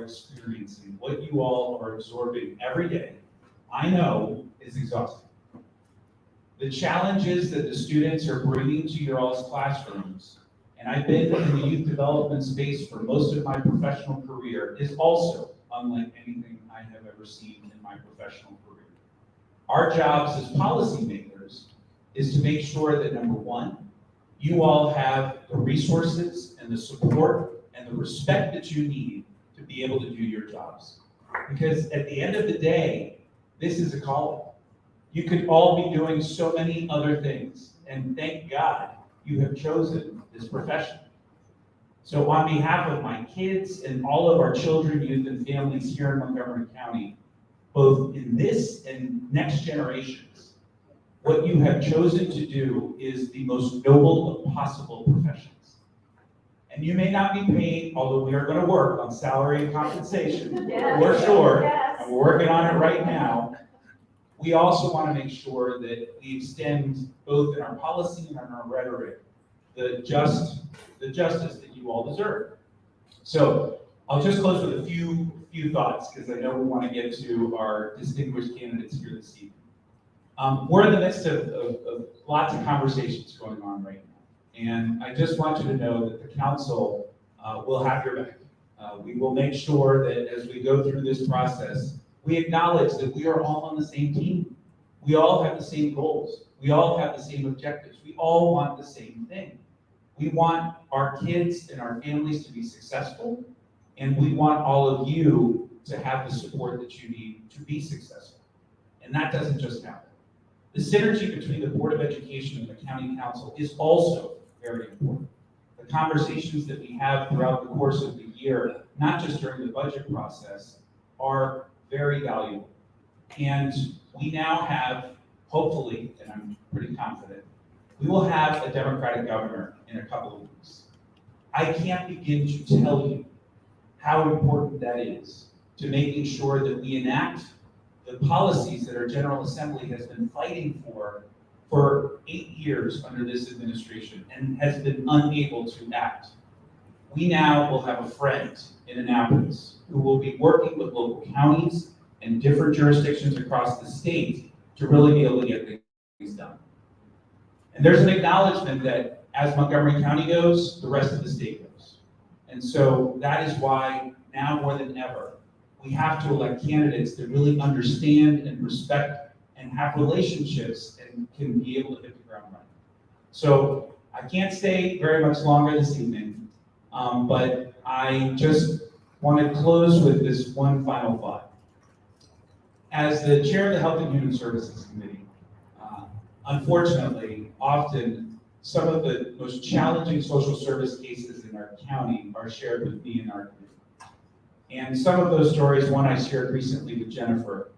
are experiencing, what you all are absorbing every day, I know is exhausting. The challenges that the students are bringing to your all's classrooms, and I've been in the youth development space for most of my professional career, is also unlike anything I have ever seen in my professional career. Our jobs as policymakers is to make sure that, number one, you all have the resources and the support and the respect that you need to be able to do your jobs. Because at the end of the day, this is a calling. You could all be doing so many other things, and thank God you have chosen this profession. So on behalf of my kids and all of our children, youth, and families here in Montgomery County, both in this and next generations, what you have chosen to do is the most noble of possible professions. And you may not be paid, although we are going to work on salary and compensation, for sure, and we're working on it right now. We also want to make sure that we extend, both in our policy and in our rhetoric, the justice that you all deserve. So I'll just close with a few thoughts, because I know we want to get to our distinguished candidates here this evening. We're in the midst of lots of conversations going on right now, and I just want you to know that the council will have your back. We will make sure that as we go through this process, we acknowledge that we are all on the same team. We all have the same goals. We all have the same objectives. We all want the same thing. We want our kids and our families to be successful, and we want all of you to have the support that you need to be successful. And that doesn't just happen. The synergy between the Board of Education and the County Council is also very important. The conversations that we have throughout the course of the year, not just during the budget process, are very valuable. And we now have, hopefully, and I'm pretty confident, we will have a Democratic governor in a couple of weeks. I can't begin to tell you how important that is to making sure that we enact the policies that our General Assembly has been fighting for 8 years under this administration and has been unable to act. We now will have a friend in Annapolis who will be working with local counties and different jurisdictions across the state to really be able to get things done. And there's an acknowledgement that as Montgomery County goes, the rest of the state goes. And so that is why now more than ever, we have to elect candidates that really understand and respect and have relationships and can be able to hit the ground running. So I can't stay very much longer this evening, but I just want to close with this one final thought. As the chair of the Health and Human Services Committee, unfortunately, often some of the most challenging social service cases in our county are shared with me and our committee. And some of those stories, one I shared recently with Jennifer,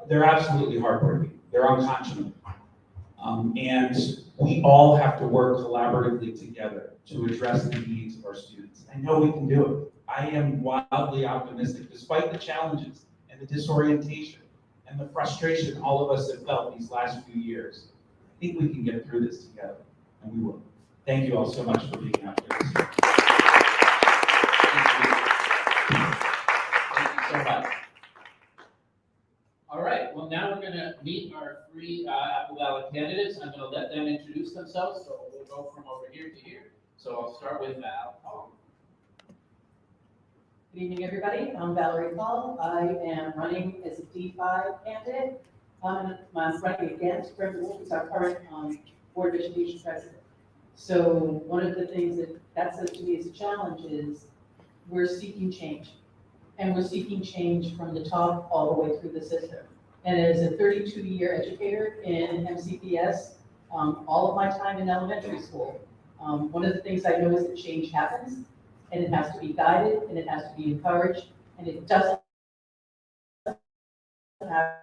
they're absolutely heartbreaking. They're unconscionable. And we all have to work collaboratively together to address the needs of our students. I know we can do it. I am wildly optimistic, despite the challenges and the disorientation and the frustration all of us have felt these last few years. I think we can get through this together, and we will. Thank you all so much for being out here this evening. Thank you so much. All right, well, now we're going to meet our three Apple ballot candidates. I'm going to let them introduce themselves, so we'll go from over here to here. So I'll start with Val. Good evening, everybody. I'm Valerie Coll. I am running as a D5 candidate. I'm running against Brenda Wolf, who's our current Board of Education president. So one of the things that says to me is a challenge is we're seeking change. And we're seeking change from the top all the way through the system. And as a 32-year educator in MCPS, all of my time in elementary school, one of the things I know is that change happens, and it has to be guided, and it has to be encouraged, and it doesn't have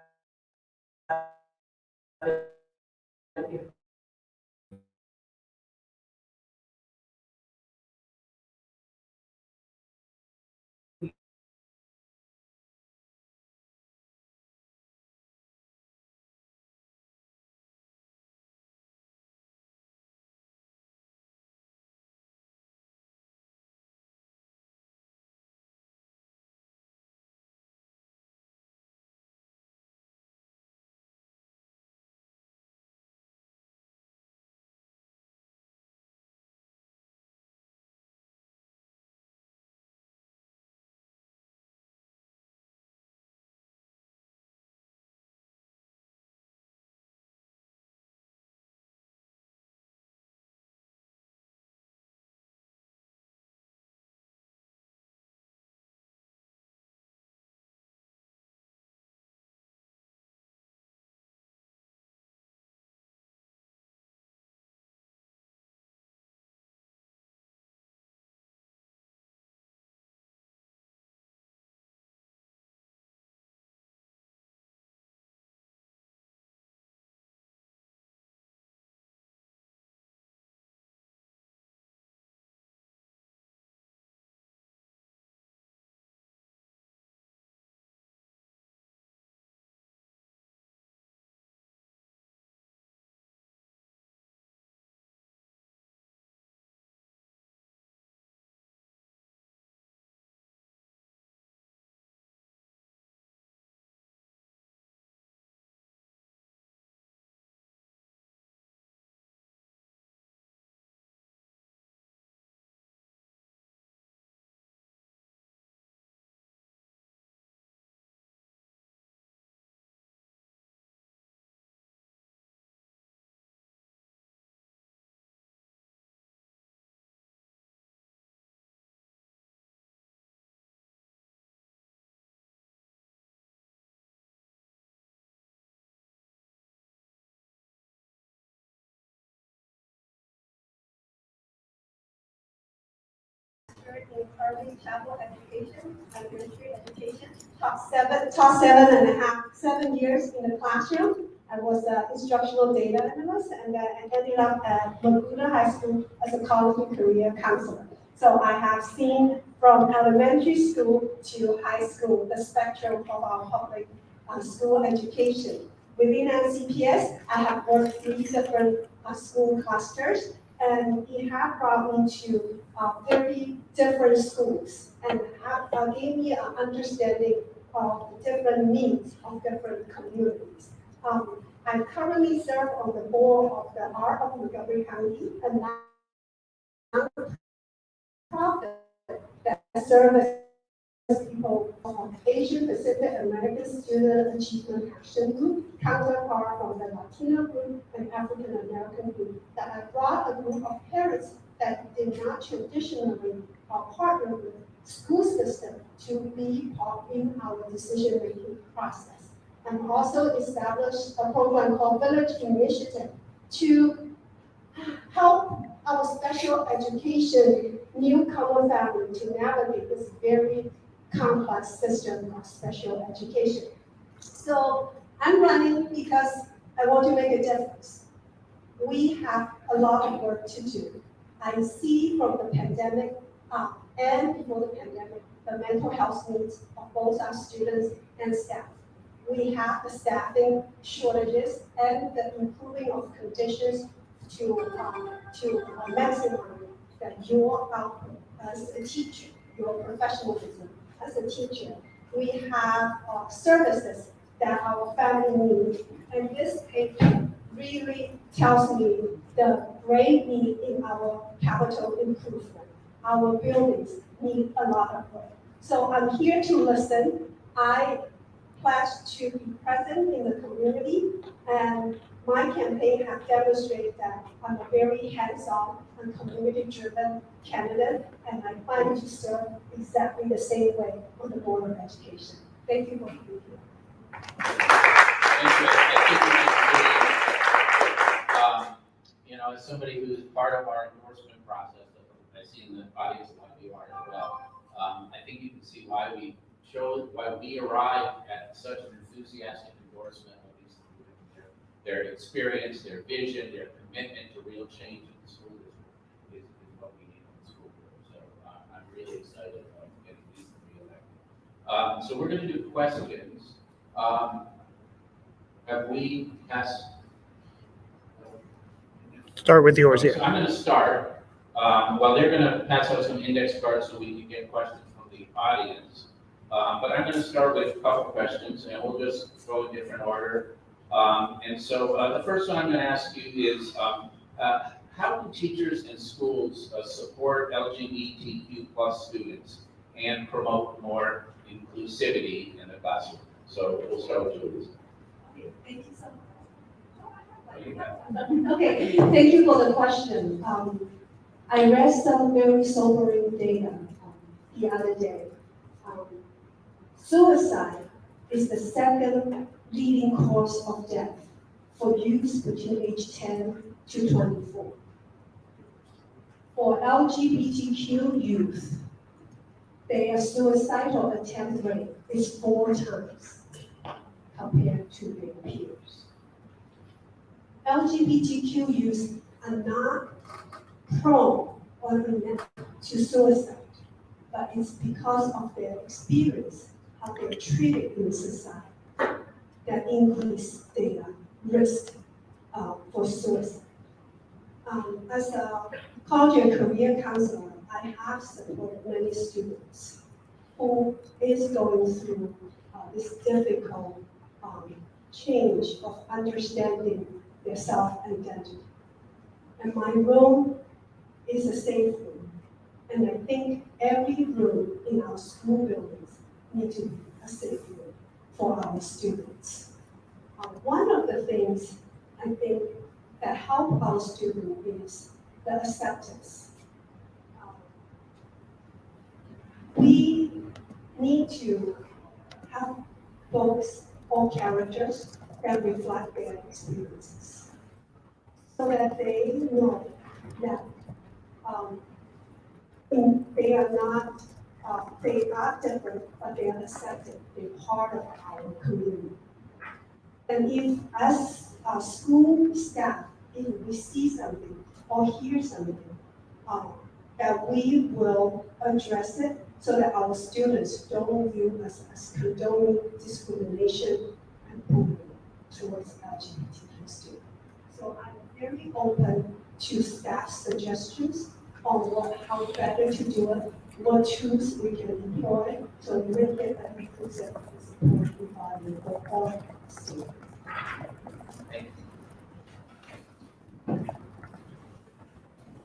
in early childhood education, elementary education. Taught 7 years in the classroom. I was an instructional data analyst, and I ended up at Laguna High School as a college and career counselor. So I have seen from elementary school to high school the spectrum of our public school education. Within NCPS, I have worked 3 different school clusters, and it has brought me to very different schools and gave me an understanding of the different needs of different communities. I currently serve on the board of the Art of Montgomery County, a nonprofit that serves people of Asian Pacific American Student Achievement Action Group, counterpart from the Latino group and African American group, that have brought a group of parents that did not traditionally partner with school system to be part in our decision-making process. And also established a program called Village Initiative to help our special education newcomer family to navigate this very complex system of special education. So I'm running because I want to make a difference. We have a lot of work to do. I see from the pandemic and before the pandemic, the mental health needs of both our students and staff. We have the staffing shortages and the improving of conditions to maximize that your output as a teacher, your professionalism as a teacher. We have services that our family needs, and this page really tells me the great need in our capital improvement. Our buildings need a lot of work. So I'm here to listen. I pledge to be present in the community, and my campaign has demonstrated that I'm a very hands-on and community-driven candidate, and I plan to serve exactly the same way on the Board of Education. Thank you for being here. Thank you. As somebody who's part of our endorsement process, I see in the audience a lot of you are as well. I think you can see why we arrived at such an enthusiastic endorsement of these students. Their experience, their vision, their commitment to real change in the school district is what we need in the school board. So I'm really excited about getting these reelected. So we're going to do questions. Have we asked? Start with yours, So yeah. I'm going to start. Well, they're going to pass out some index cards so we can get questions from the audience. But I'm going to start with a couple questions, and we'll just go in different order. And so the first one I'm going to ask you is, how do teachers and schools support LGBTQ plus students and promote more inclusivity in the classroom? So we'll start with Julie. Okay, thank you so much. Okay, thank you for the question. I read some very sobering data the other day. Suicide is the second leading cause of death for youths between age 10 to 24. For LGBTQ youth, their suicidal attempt rate is 4 times compared to their peers. LGBTQ youth are not prone or immune to suicide, but it's because of their experience, how they're treated in society, that increase their risk for suicide. As a college and career counselor, I have supported many students who is going through this difficult change of understanding their self-identity. And my room is a safe room. And I think every room in our school buildings needs to be a safe room for our students. One of the things I think that help our students is the acceptance. We need to have books or characters that reflect their experiences, so that they know that they are not, they are different, but they are accepted, they're part of our community. And if as school staff, if we see something or hear something, that we will address it so that our students don't view us as condoning discrimination and bullying towards LGBTQ students. So I'm very open to staff suggestions on how better to do it, what tools we can employ, so we will get an inclusive and supportive environment for all students.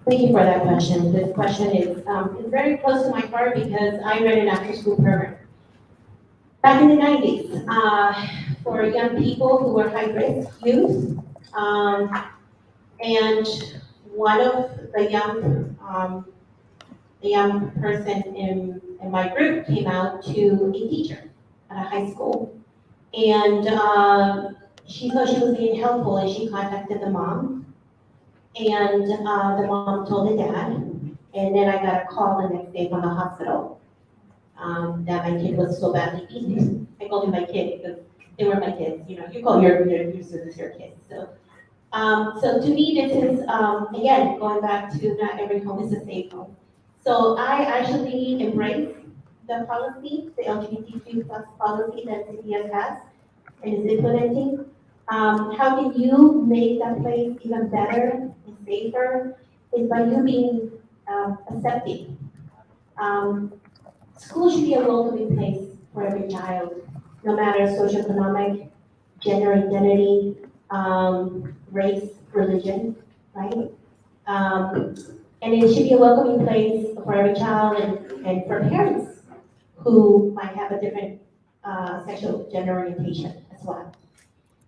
Thank you for that question. This question is very close to my heart because I ran an after-school program back in the 90s for young people who were high-risk youth. And one of the young person in my group came out to a teacher at a high school. And she thought she was being helpful and she contacted the mom. And the mom told the dad, and then I got a call the next day from the hospital that my kid was so badly beaten. I called them my kid because they were my kids. You know, you call your students your kids. So, so to me, this is again going back to not every home is a safe home. So I actually embrace the policy, the LGBTQ+ policy that CPS has and is implementing. How can you make that place even better and safer is by you being accepting. School should be a welcoming place for every child, no matter socioeconomic, gender identity, race, religion, right? And it should be a welcoming place for every child and for parents who might have a different sexual gender orientation as well.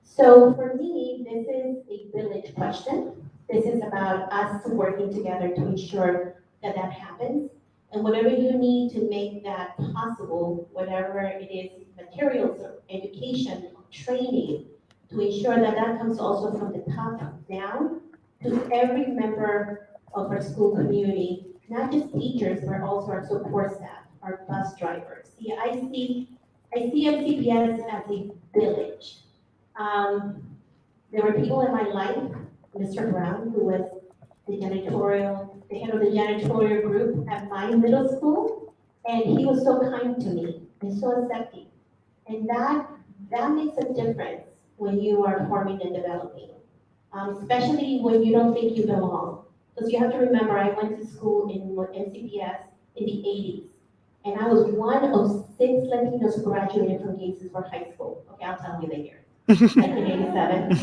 So for me, this is a village question. This is about us working together to ensure that that happens. And whatever you need to make that possible, whatever it is, materials or education or training, to ensure that that comes also from the top down to every member of our school community, not just teachers, but also our support staff, our bus drivers. See, I see MCPS as a village. There were people in my life, Mr. Brown, who was the head of the janitorial group at my middle school, and he was so kind to me and so accepting. And that makes a difference when you are forming and developing, especially when you don't think you belong. Because you have to remember, I went to school in MCPS in the 80s, and I was one of 6 Latinos who graduated from Gates for high school. Okay, I'll tell you later. 1987.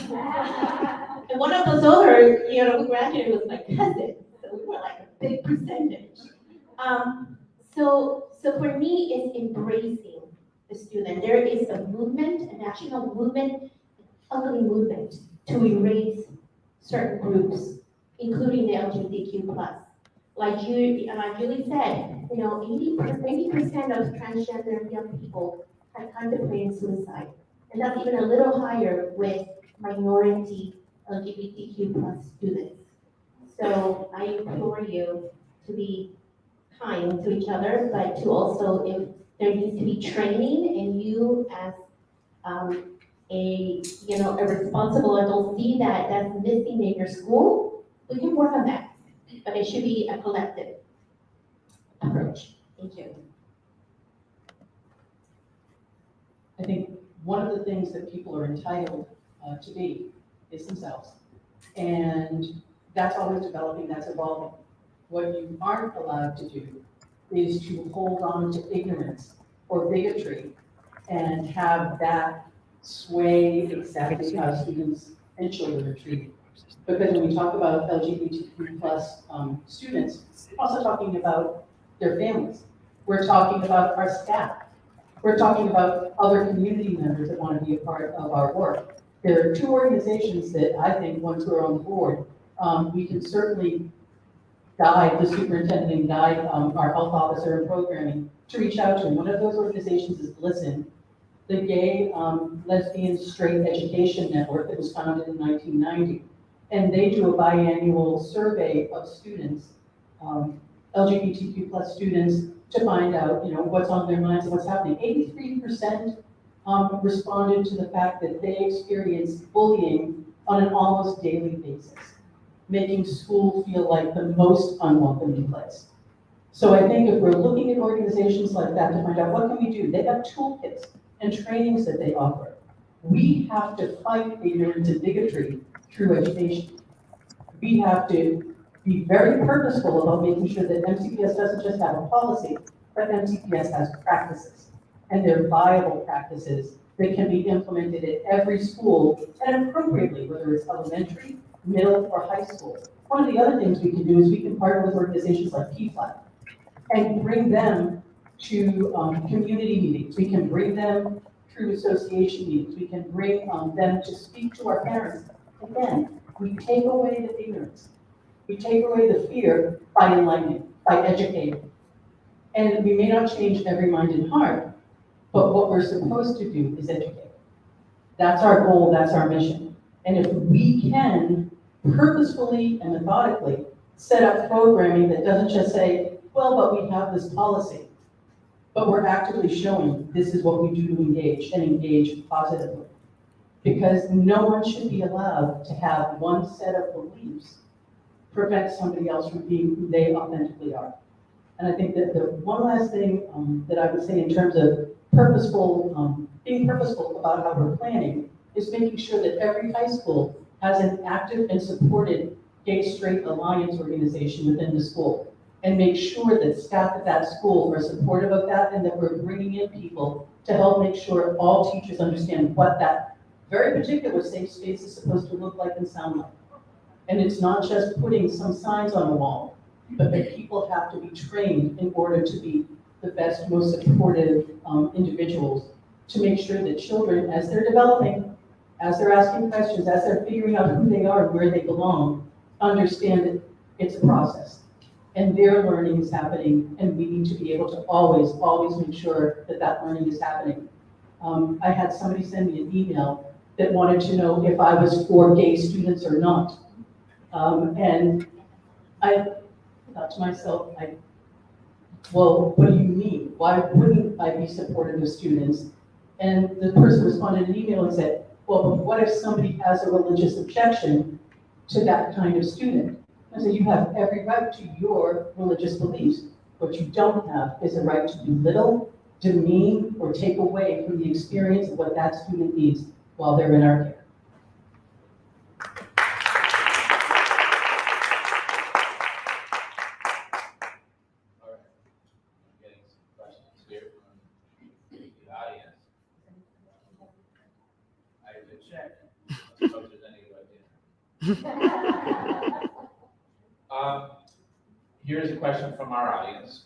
And one of those other, who graduated was my cousin. So we were like a big percentage. So for me, it's embracing the student. There is a movement, a national movement, ugly movement to erase certain groups, including the LGBTQ+. Like Julie said, 80% of transgender young people have contemplated suicide. And that's even a little higher with minority LGBTQ+ students. So I implore you to be kind to each other, but to also, if there needs to be training, and you as a responsible adult see that that's missing in your school, we can work on that. But it should be a collective approach. Thank you. I think one of the things that people are entitled to be is themselves. And that's always developing, that's evolving. What you aren't allowed to do is to hold on to ignorance or bigotry and have that sway exactly how students and children are treated. Because when we talk about LGBTQ+ students, we're also talking about their families. We're talking about our staff. We're talking about other community members that want to be a part of our work. There are 2 organizations that I think, once we're on board, we can certainly guide the superintendent and guide our health officer and programming to reach out to. One of those organizations is LISTEN, the Gay, Lesbian, Straight Education Network that was founded in 1990. And they do a biannual survey of students, LGBTQ plus students to find out, what's on their minds and what's happening. 83% responded to the fact that they experience bullying on an almost daily basis, making school feel like the most unwelcoming place. So I think if we're looking at organizations like that to find out what can we do, they have toolkits and trainings that they offer. We have to fight ignorance and bigotry through education. We have to be very purposeful about making sure that MCPS doesn't just have a policy, but MCPS has practices. And they're viable practices that can be implemented at every school and appropriately, whether it's elementary, middle, or high school. One of the other things we can do is we can partner with organizations like PFLAG and bring them to community meetings. We can bring them through association meetings. We can bring them to speak to our parents. Again, we take away the ignorance. We take away the fear by enlightening, by educating. And we may not change every mind and heart, but what we're supposed to do is educate. That's our goal, that's our mission. And if we can purposefully and methodically set up programming that doesn't just say, well, but we have this policy, but we're actively showing this is what we do to engage and engage positively. Because no one should be allowed to have one set of beliefs prevent somebody else from being who they authentically are. And I think that the one last thing that I would say in terms of being purposeful about how we're planning is making sure that every high school has an active and supported gay-straight alliance organization within the school. And make sure that staff at that school are supportive of that and that we're bringing in people to help make sure all teachers understand what that very particular safe space is supposed to look like and sound like. And it's not just putting some signs on the wall, but that people have to be trained in order to be the best, most supportive individuals to make sure that children, as they're developing, as they're asking questions, as they're figuring out who they are and where they belong, understand that it's a process. And their learning is happening, and we need to be able to always make sure that that learning is happening. I had somebody send me an email that wanted to know if I was for gay students or not. And I thought to myself, well, what do you mean? Why wouldn't I be supportive of students? And the person responded in an email and said, well, but what if somebody has a religious objection to that kind of student? I said, you have every right to your religious beliefs. What you don't have is a right to belittle, demean, or take away from the experience of what that student needs while they're in our care. All right. I'm getting some questions here from the audience. I could check. I don't know if there's any right here. Here's a question from our audience.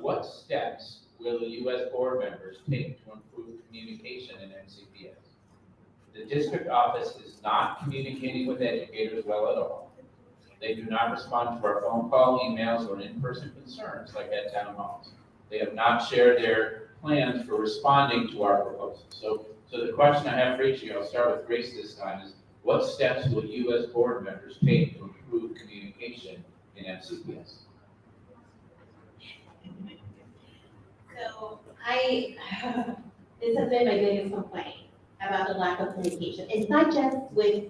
What steps will the U.S. board members take to improve communication in MCPS? The district office is not communicating with educators well at all. They do not respond to our phone call, emails, or in-person concerns like at town halls. They have not shared their plans for responding to our proposals. So the question I have for each of you, I'll start with Grace this time, is what steps will U.S. board members take to improve communication in MCPS? So this has been my biggest complaint about the lack of communication. It's not just with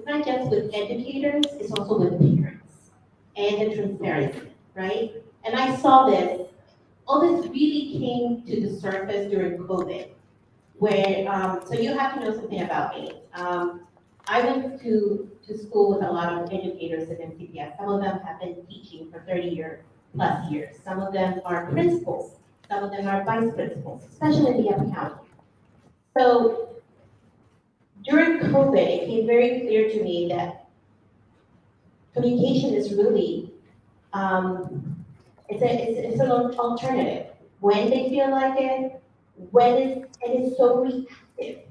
educators, it's also with parents and the transparency, right? And I saw this, all this really came to the surface during COVID, where, so you have to know something about me. I went to school with a lot of educators at MCPS. Some of them have been teaching for 30 plus years. Some of them are principals. Some of them are vice principals, especially in the Upper County. So during COVID, it became very clear to me that communication is really, it's an alternative. When they feel like it, and it's so reactive.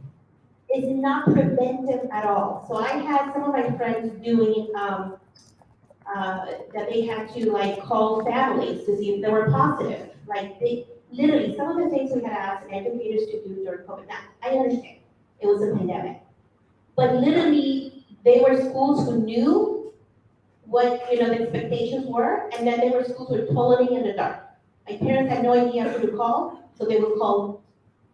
It's not preventive at all. So I had some of my friends doing, that they had to like call families to see if they were positive. Like they, literally, some of the things we had asked educators to do during COVID, now, I understand, it was a pandemic. But literally, they were schools who knew what, the expectations were, and then there were schools who were totally in the dark. My parents had no idea who to call, so they would call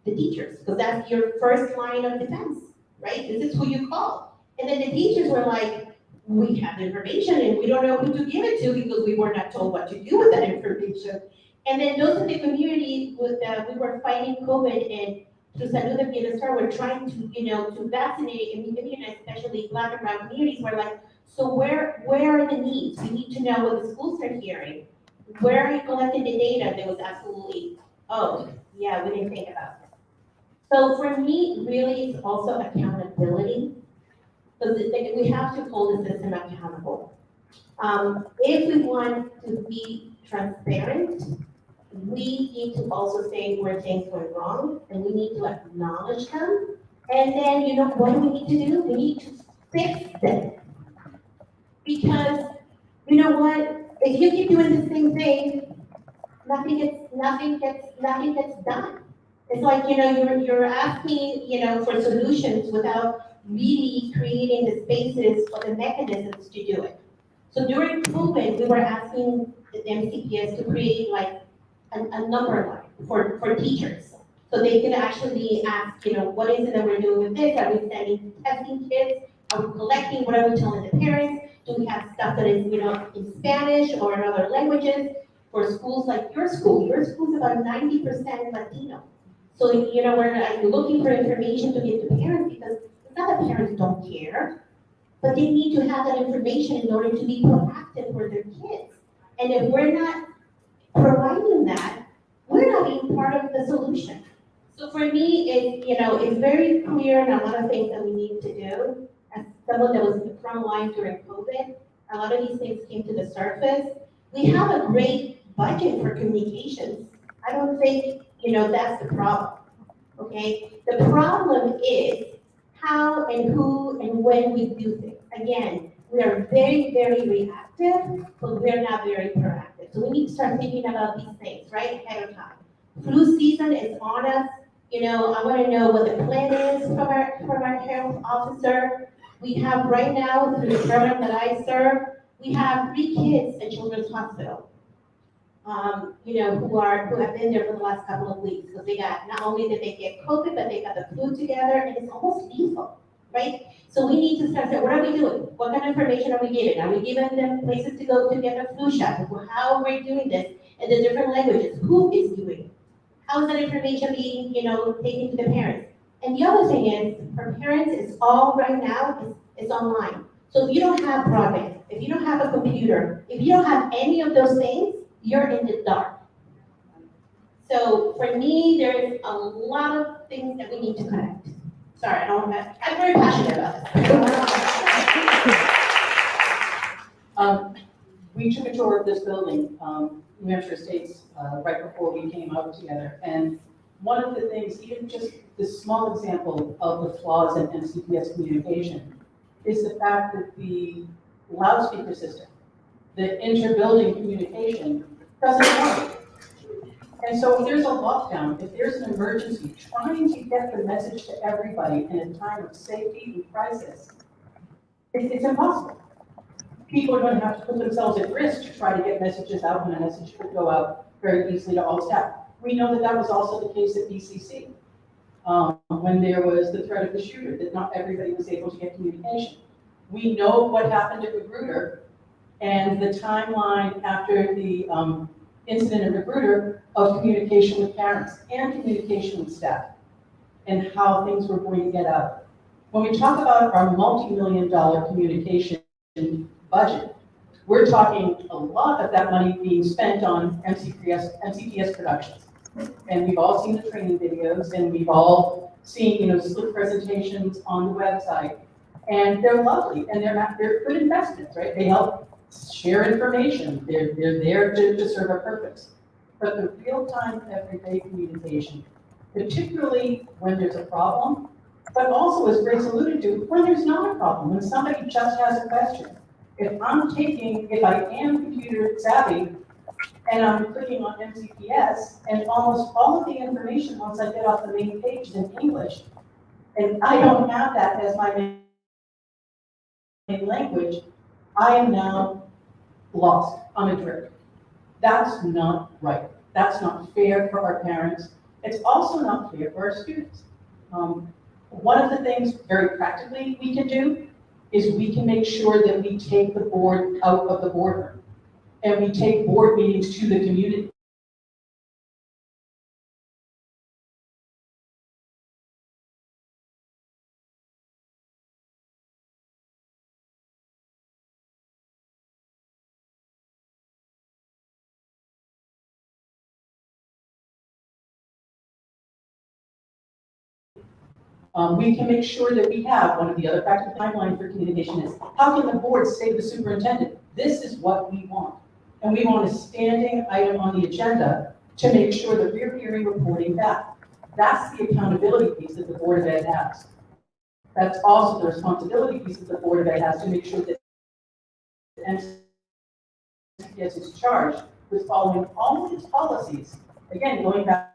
the teachers, because that's your first line of defense, right? This is who you call. And then the teachers were like, we have the information and we don't know who to give it to because we were not told what to do with that information. And then those in the community, we were fighting COVID, and through Salud and Bienestar, we're trying to, to vaccinate and immunize, especially Black and brown communities. We're like, so where are the needs? We need to know what the schools are hearing. Where are you collecting the data? There was absolutely, oh, yeah, we didn't think about that. So for me, really, it's also accountability. So we have to hold the system accountable. If we want to be transparent, we need to also say where things went wrong, and we need to acknowledge them. And then, what do we need to do? We need to fix them. Because, you know what? If you keep doing the same thing, nothing gets done. It's like, you're asking, for solutions without really creating the spaces or the mechanisms to do it. So during COVID, we were asking the MCPS to create like a number line for teachers. So they could actually ask, what is it that we're doing with this? Are we sending testing kits? Are we collecting? What are we telling the parents? Do we have stuff that is, in Spanish or in other languages? For schools like your school is about 90% Latino. So, we're like looking for information to give to parents, because it's not that parents don't care, but they need to have that information in order to be proactive for their kids. And if we're not providing that, we're not being part of the solution. So for me, it's very clear in a lot of things that we need to do. As someone that was front line during COVID, a lot of these things came to the surface. We have a great budget for communications. I don't think, that's the problem, okay? The problem is how and who and when we do things. Again, we are very, very reactive, but we're not very proactive. So we need to start thinking about these things, right, ahead of time. Flu season is on us. I want to know what the plan is from our health officer. We have right now, through the program that I serve, we have 3 kids at Children's Hospital. Who have been there for the last couple of weeks, because they got, not only did they get COVID, but they got the flu together, and it's almost lethal, right? So we need to start saying, what are we doing? What kind of information are we giving? Are we giving them places to go to get a flu shot? How are we doing this in the different languages? Who is doing it? How is that information being, taken to the parents? And the other thing is, for parents, it's all right now, it's online. So if you don't have broadband, if you don't have a computer, if you don't have any of those things, you're in the dark. So for me, there's a lot of things that we need to connect. Sorry, I'm very passionate about this. We took a tour of this building, New Hampshire Estates, right before we came out together. And one of the things, even just this small example of the flaws in MCPS communication, is the fact that the loudspeaker system, the inter-building communication, doesn't work. And so if there's a lockdown, if there's an emergency, trying to get the message to everybody in a time of safety and crisis, it's impossible. People are going to have to put themselves at risk to try to get messages out, and a message could go out very easily to all staff. We know that that was also the case at BCC. When there was the threat of the shooter, that not everybody was able to get communication. We know what happened at Magruder, and the timeline after the incident at Magruder of communication with parents and communication with staff, and how things were going to get out. When we talk about our multi-million-dollar communication budget, we're talking a lot of that money being spent on MCPS productions. And we've all seen the training videos, and we've all seen, slip presentations on the website, and they're lovely, and they're good investments, right? They help share information. They're there to serve a purpose. But the real-time, everyday communication, particularly when there's a problem, but also, as Grace alluded to, when there's not a problem, when somebody just has a question. If I am computer savvy, and I'm clicking on MCPS, and almost all of the information, once I get off the main page, is in English, and I don't have that as my main language, I am now lost, I'm adrift. That's not right. That's not fair for our parents. It's also not fair for our students. One of the things very practically we can do is we can make sure that we take the board out of the boardroom and we take board meetings to the community. We can make sure that we have, one of the other practical timelines for communication is, how can the board say to the superintendent, this is what we want? And we want a standing item on the agenda to make sure that we're hearing reporting back. That's the accountability piece that the Board of Ed has. That's also the responsibility piece that the Board of Ed has to make sure that the MCEA is charged with following all of its policies. Again, going back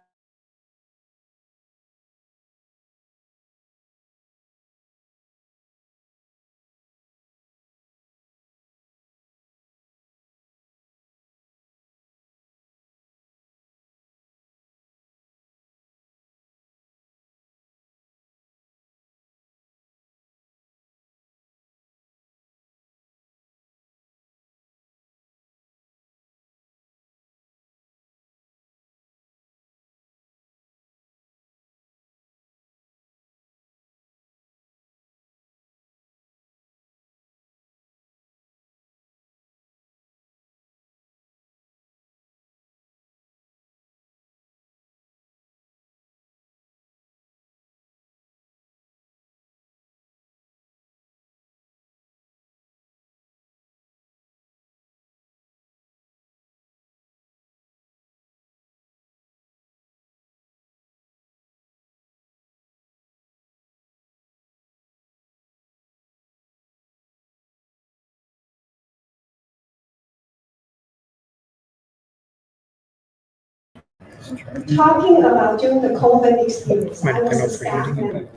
Talking about during the COVID experience, I was a staff member.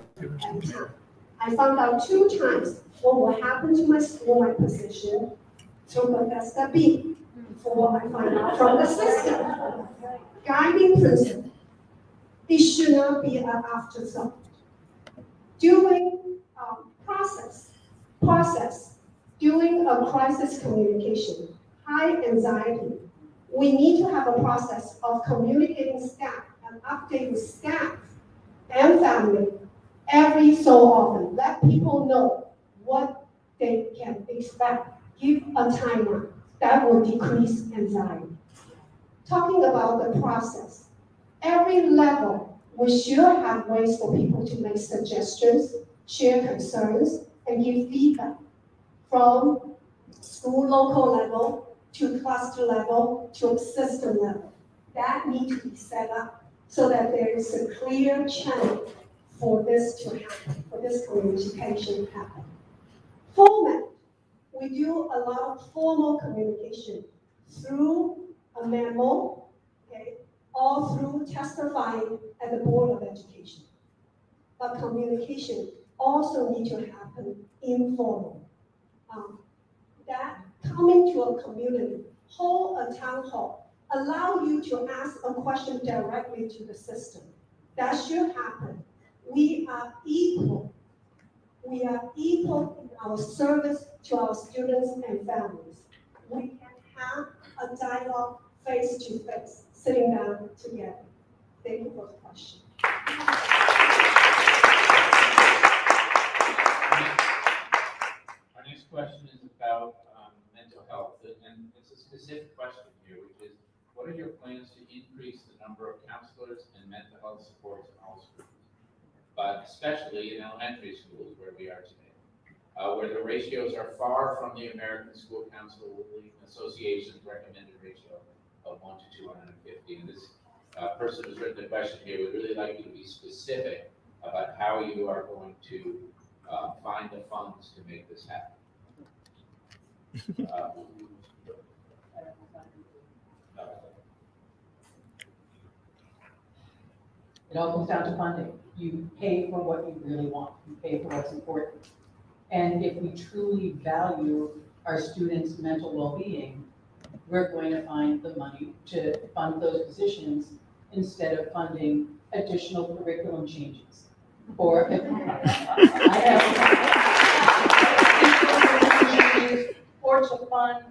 I found out 2 times what will happen to my school, my position, through Bethesda B, before I find out from the system. Guiding principle, it should not be an afterthought. During during a crisis communication, high anxiety, we need to have a process of communicating staff and updating staff and family every so often. Let people know what they can expect. Give a timer that will decrease anxiety. Talking about the process, every level, we should have ways for people to make suggestions, share concerns, and give feedback from school local level to cluster level, to system level. That needs to be set up so that there is a clear channel for this to happen, for this communication to happen. Format, we do a lot of formal communication through a memo, okay, or through testifying at the Board of Education. But communication also needs to happen informal. That coming to a community, hold a town hall, allow you to ask a question directly to the system. That should happen. We are equal. We are equal in our service to our students and families. We can have a dialogue face to face, sitting down together. Thank you for the question. Our next question is about mental health, and it's a specific question here, which is, what are your plans to increase the number of counselors and mental health supports in all schools, but especially in elementary schools where we are today, where the ratios are far from the American School Counseling Association's recommended ratio of 1 to 250. And this person who's written the question here would really like you to be specific about how you are going to find the funds to make this happen. It all comes down to funding. You pay for what you really want. You pay for what's important. And if we truly value our students' mental well-being, we're going to find the money to fund those positions instead of funding additional curriculum changes. Or if or to fund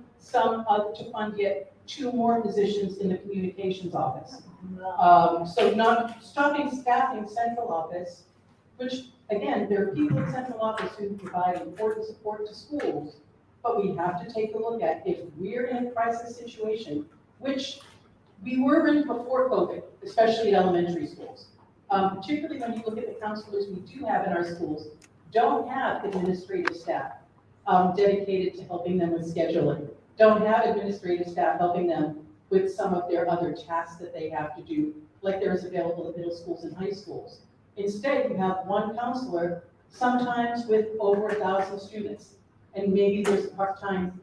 to fund yet 2 more positions in the communications office. So not stopping staffing central office, which again, there are people in central office who provide important support to schools, but we have to take a look at if we're in a crisis situation, which we were in before COVID, especially at elementary schools. Particularly when you look at the counselors we do have in our schools, don't have administrative staff dedicated to helping them with scheduling, don't have administrative staff helping them with some of their other tasks that they have to do, like there is available at middle schools and high schools. Instead, you have one counselor, sometimes with over 1,000 students, and maybe there's a part-time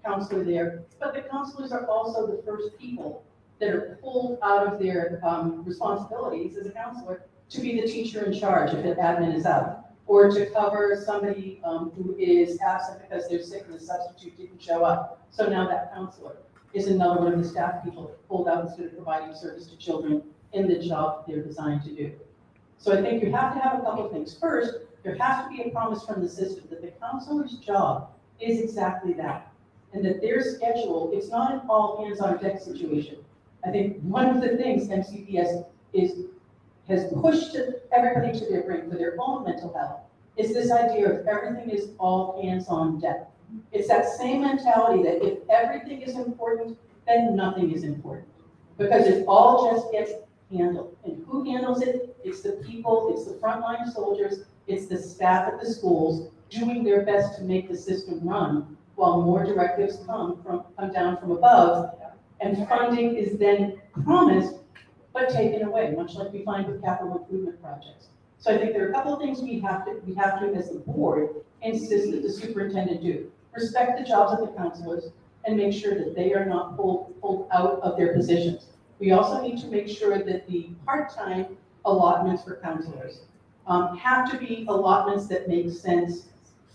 counselor there, but the counselors are also the first people that are pulled out of their responsibilities as a counselor to be the teacher in charge if the admin is out, or to cover somebody who is absent because they're sick and the substitute didn't show up. So now that counselor is another one of the staff people pulled out instead of providing service to children in the job they're designed to do. So I think you have to have a couple of things. First, there has to be a promise from the system that the counselor's job is exactly that, and that their schedule, it's not an all hands on deck situation. I think one of the things MCPS has pushed everybody to their brink for their own mental health is this idea of everything is all hands on deck. It's that same mentality that if everything is important, then nothing is important, because it all just gets handled. And who handles it? It's the people, it's the frontline soldiers, it's the staff at the schools doing their best to make the system run while more directives come down from above, and funding is then promised but taken away, much like we find with capital improvement projects. So I think there are a couple of things we have to as the board insist that the superintendent do. Respect the jobs of the counselors and make sure that they are not pulled out of their positions. We also need to make sure that the part-time allotments for counselors have to be allotments that make sense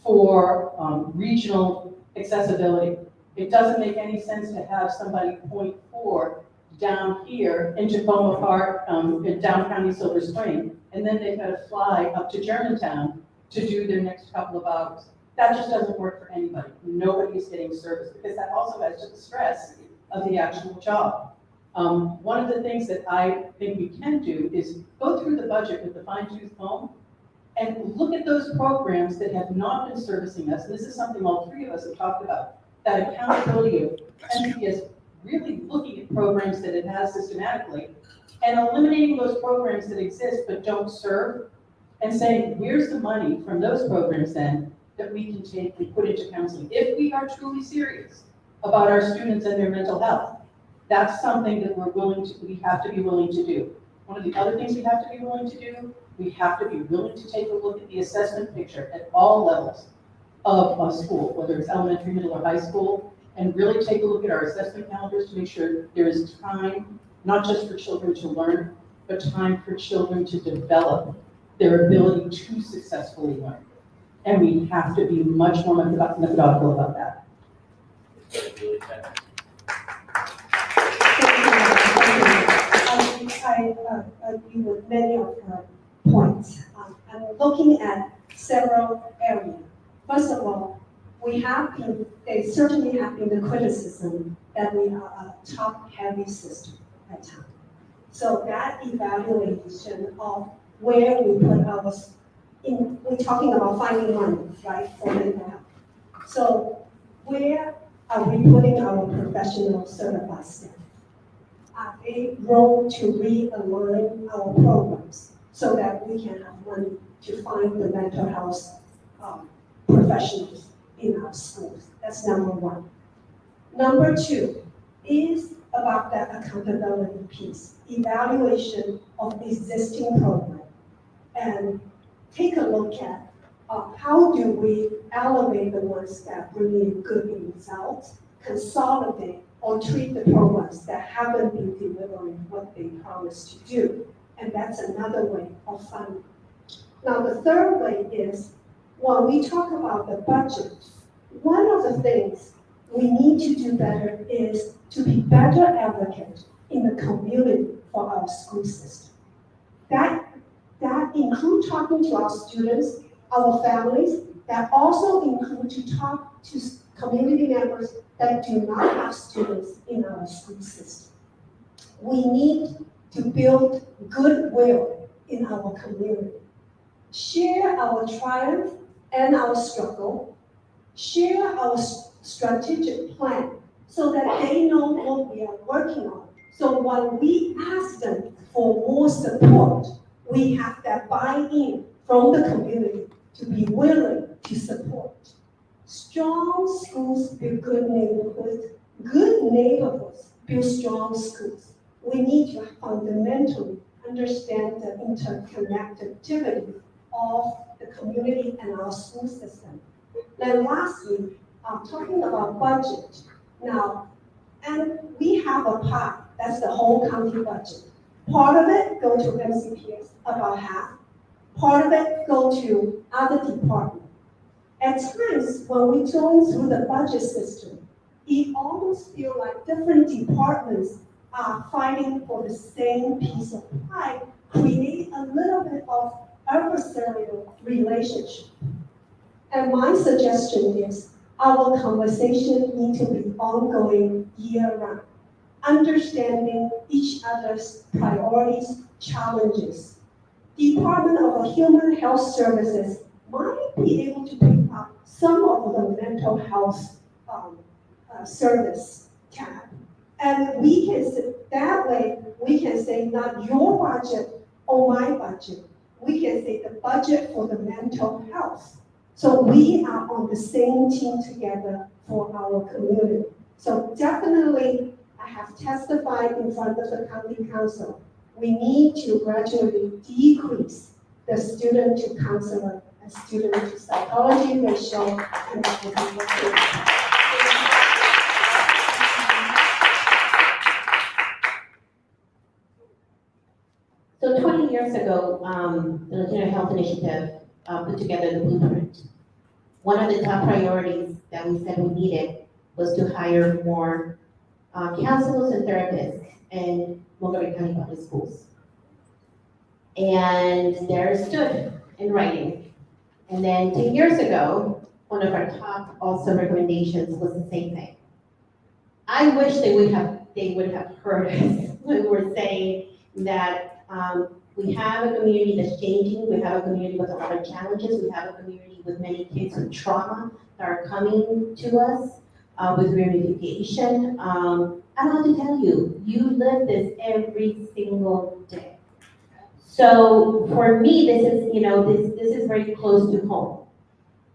for regional accessibility. It doesn't make any sense to have somebody 0.4 down here in Tacoma Park, in down County Silver Spring, and then they've got to fly up to Germantown to do their next couple of hours. That just doesn't work for anybody. Nobody is getting service, because that also adds to the stress of the actual job. One of the things that I think we can do is go through the budget with the fine-tooth comb and look at those programs that have not been servicing us. And this is something all 3 of us have talked about, that accountability of MCPS really looking at programs that it has systematically and eliminating those programs that exist but don't serve, and saying, where's the money from those programs then that we can take and put into counseling? If we are truly serious about our students and their mental health, that's something that we have to be willing to do. One of the other things we have to be willing to do, we have to be willing to take a look at the assessment picture at all levels of a school, whether it's elementary, middle, or high school, and really take a look at our assessment calendars to make sure there is time, not just for children to learn, but time for children to develop their ability to successfully learn. And we have to be much more methodical about that. I agree with many of her points. I'm looking at several areas. First of all, they certainly have been the criticism that we are a top-heavy system at times. So that evaluation of where we put we're talking about finding money, right, for mental health. So where are we putting our professional certified staff? Are they role to realign our programs so that we can have money to find the mental health professionals in our schools? That's number 1. Number 2 is about that accountability piece, evaluation of existing program, and take a look at how do we elevate the ones that bring in good results, consolidate or treat the programs that haven't been delivering what they promised to do. And that's another way of funding. Now, the third way is, when we talk about the budget, one of the things we need to do better is to be better advocates in the community for our school system. That includes talking to our students, our families, that also include to talk to community members that do not have students in our school system. We need to build goodwill in our community. Share our triumph and our struggle. Share our strategic plan so that they know what we are working on. So when we ask them for more support, we have that buy-in from the community to be willing to support. Strong schools build good neighborhoods. Good neighborhoods build strong schools. We need to fundamentally understand the interconnectivity of the community and our school system. Then lastly, talking about budget. Now, and we have a pie, that's the whole county budget. Part of it go to MCPS, about half. Part of it go to other departments. At times, when we go through the budget system, it almost feels like different departments are fighting for the same piece of pie, create a little bit of adversarial relationship. And my suggestion is our conversation needs to be ongoing year-round, understanding each other's priorities, challenges. Department of Human Health Services might be able to pick up some of the mental health service tab. And we can say, that way, we can say not your budget or my budget. We can say the budget for the mental health. So we are on the same team together for our community. So definitely, I have testified in front of the county council. We need to gradually decrease the student to counselor and student to psychology ratio and So 20 years ago, the Latino Health Initiative put together the blueprint. One of the top priorities that we said we needed was to hire more counselors and therapists in Montgomery County Public Schools. And there it stood in writing. And then 2 years ago, one of our top also recommendations was the same thing. I wish they would have heard us when we were saying that we have a community that's changing, we have a community with a lot of challenges, we have a community with many kids with trauma that are coming to us with reunification. I want to tell you, you live this every single day. So for me, this is, this is very close to home.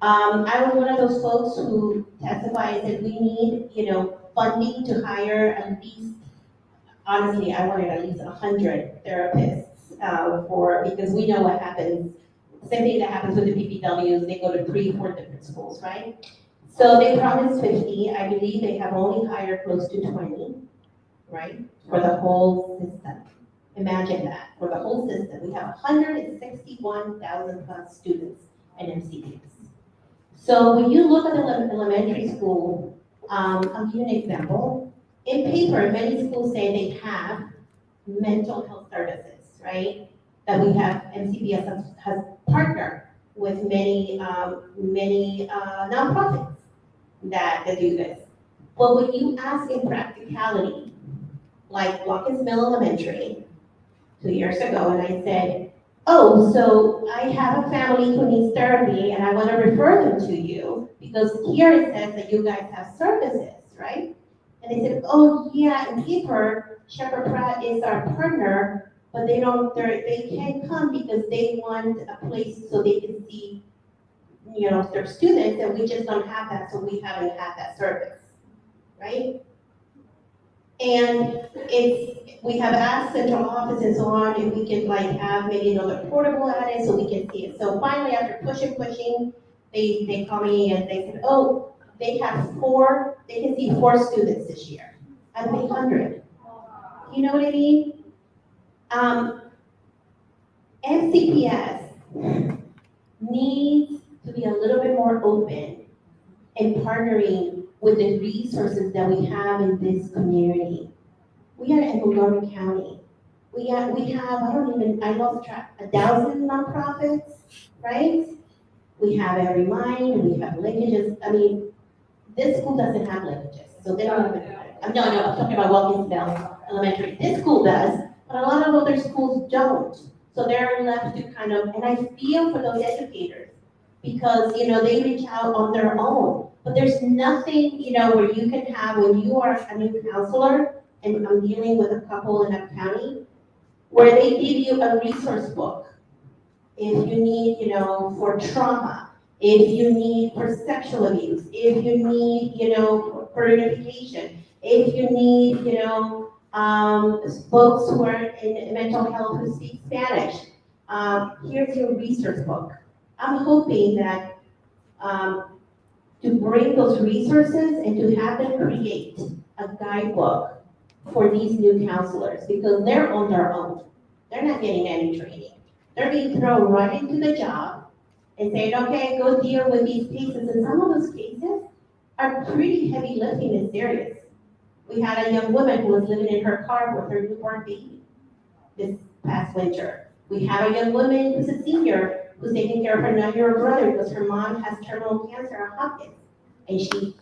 I was one of those folks who testified and said we need, funding to hire at least, honestly, I wanted at least 100 therapists because we know what happens. Same thing that happens with the PPWs, they go to 3 or 4 different schools, right? So they promised 50, I believe they have only hired close to 20, right? For the whole system. Imagine that, for the whole system. We have 161,000 plus students in MCEA. So when you look at the elementary school, I'll give you an example. In paper, many schools say they have mental health services, right? That we have, MCPS has partnered with many nonprofits that do this. But when you ask in practicality, like Watkins Mill Elementary, 2 years ago, and I said, oh, so I have a family who needs therapy and I want to refer them to you because here it says that you guys have services, right? And they said, oh yeah, in paper, Shepherd Pratt is our partner, but they can't come because they want a place so they can see, their students, and we just don't have that, so we haven't had that service, right? And we have asked central office and so on if we can have maybe another portable added so we can see it. So finally, after pushing, they call me and they said, oh, they can see 4 students this year out of 800. You know what I mean? MCPS needs to be a little bit more open in partnering with the resources that we have in this community. We are in Montgomery County. We have, I lost track, 1,000 nonprofits, right? We have every line, we have linkages. I mean, this school doesn't have linkages, so they don't even, I'm talking about Wilkinsville Elementary. This school does, but a lot of other schools don't. So they're left to kind of, and I feel for those educators because, they reach out on their own. But there's nothing, where you can have, when you are a new counselor, and I'm dealing with a couple in a county, where they give you a resource book. If you need, for trauma, if you need for sexual abuse, if you need, for unification, if you need, folks who are in mental health who speak Spanish, here's your resource book. I'm hoping that to bring those resources and to have them create a guidebook for these new counselors because they're on their own. They're not getting any training. They're being thrown right into the job and saying, okay, go deal with these cases. And some of those cases are pretty heavy lifting and serious. We had a young woman who was living in her car with her newborn baby this past winter. We have a young woman who's a senior who's taking care of her 9-year-old brother because her mom has terminal cancer at Hopkins. And she,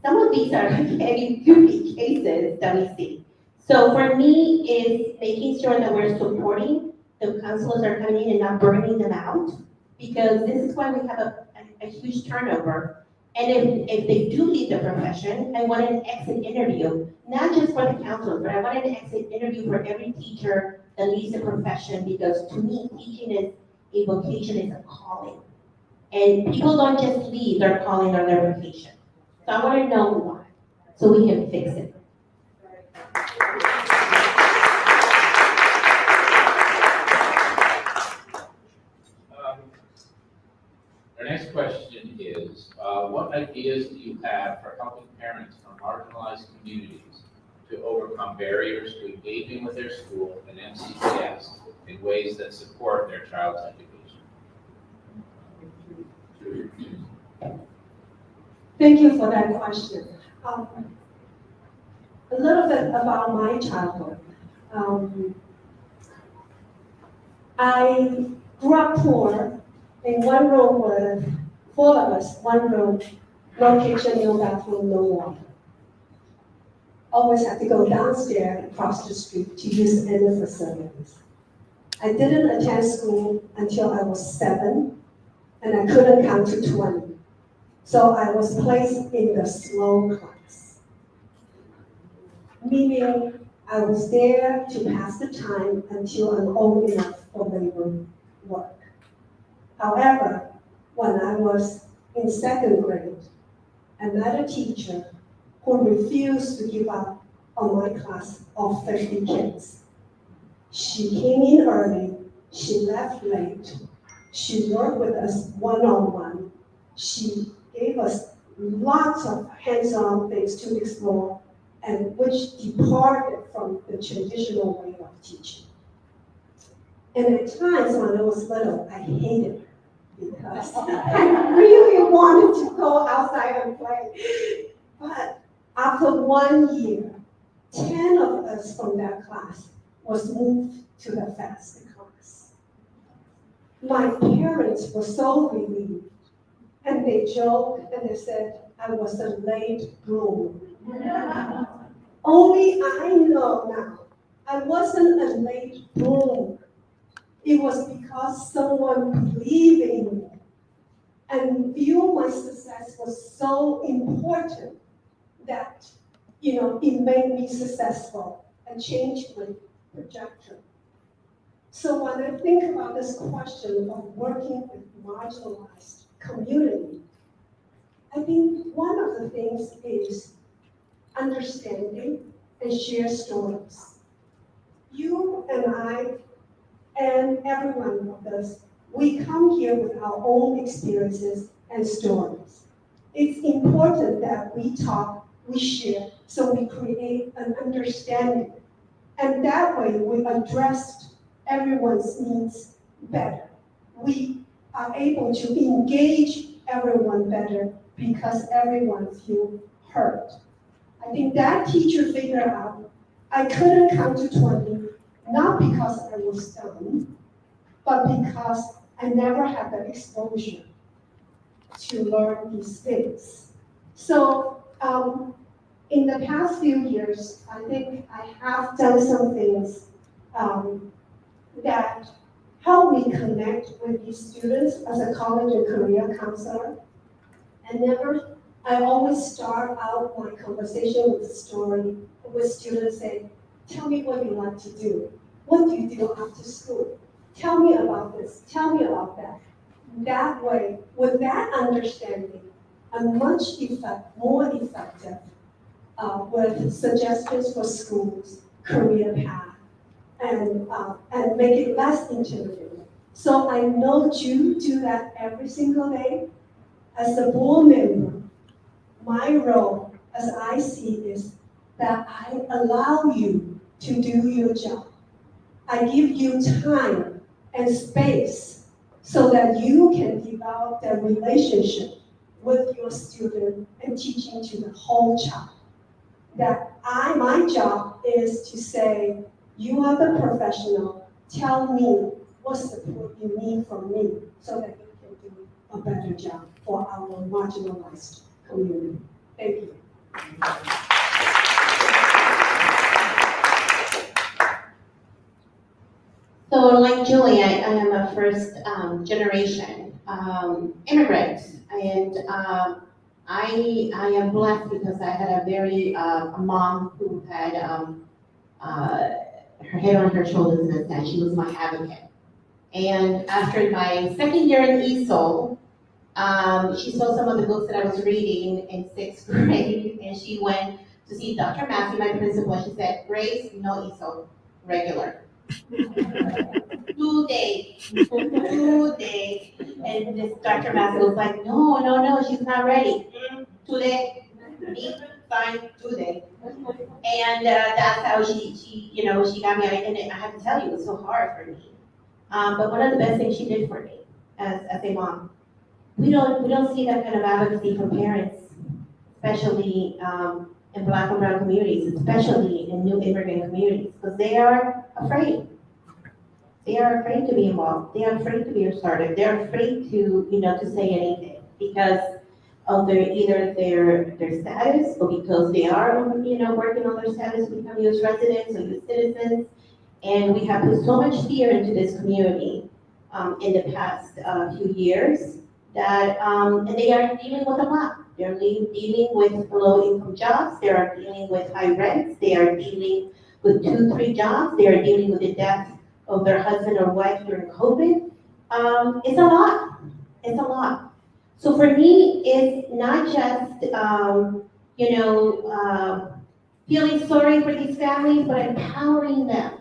some of these are heavy duty cases that we see. So for me, it's making sure that we're supporting the counselors that are coming in and not burning them out, because this is why we have a huge turnover. And if they do leave the profession, I want an exit interview, not just for the counselors, but I want an exit interview for every teacher that leaves the profession, because to me, teaching is a vocation, is a calling. And people don't just leave their calling or their vocation. So I want to know why, so we can fix it. Our next question is, what ideas do you have for helping parents from marginalized communities to overcome barriers to engaging with their school and MCES in ways that support their child's education? Thank you for that question. A little bit about my childhood. I grew up poor, in one room with 4 of us, one room, no kitchen, no bathroom, no water. Always had to go downstairs across the street to use any facilities. I didn't attend school until I was 7, and I couldn't count to 20. So I was placed in the slow class, meaning I was there to pass the time until I'm old enough for labor work. However, when I was in 2nd grade, I met a teacher who refused to give up on my class of 50 kids. She came in early, she left late, she worked with us one-on-one, she gave us lots of hands-on things to explore, and which departed from the traditional way of teaching. And at times when I was little, I hated her because I really wanted to go outside and play. But after 1 year, 10 of us from that class was moved to the faster class. My parents were so relieved, and they joked and they said I was a late bloomer. Only I know now, I wasn't a late bloomer. It was because someone believed in me and viewed my success was so important that, it made me successful and changed my trajectory. So when I think about this question of working with marginalized community, I think one of the things is understanding and share stories. You and I and every one of us, we come here with our own experiences and stories. It's important that we talk, we share, so we create an understanding. And that way we address everyone's needs better. We are able to engage everyone better because everyone feels heard. I think that teacher figured out I couldn't count to 20, not because I was dumb, but because I never had the exposure to learn these things. So in the past few years, I think I have done some things that help me connect with these students as a college and career counselor. I always start out my conversation with a story with students saying, tell me what you like to do. What do you do after school? Tell me about this, tell me about that. That way, with that understanding, I'm much more effective with suggestions for schools, career path, and make it less intimidating. So I know you do that every single day. As a board member, my role, as I see, is that I allow you to do your job. I give you time and space so that you can develop that relationship with your student and teaching to the whole child. My job is to say, you are the professional, tell me what support you need from me so that you can do a better job for our marginalized community. Thank you. So like Julie, I am a first generation immigrant, and I am blessed because I had a mom who had her head on her shoulders in a sense. She was my advocate. And after my second year in ESOL, she saw some of the books that I was reading in 6th grade, and she went to see Dr. Massey, my principal, and she said, Grace, no ESOL, regular. 2 days, 2 days. And this Dr. Massey was like, no, she's not ready. 2 days, fine, 2 days. And that's how she got me. And I have to tell you, it was so hard for me. But one of the best things she did for me as a mom, we don't see that kind of advocacy from parents, especially in Black and brown communities, especially in new immigrant communities, because they are afraid. They are afraid to be involved. They are afraid to be assertive. They're afraid to say anything because of either their status or because they are working on their status to become U.S. residents or U.S. citizens. And we have put so much fear into this community in the past few years that and they are dealing with a lot. They're dealing with low-income jobs. They are dealing with high rents. They are dealing with 2-3 jobs. They are dealing with the death of their husband or wife during COVID. It's a lot. It's a lot. So for me, it's not just feeling sorry for these families, but empowering them.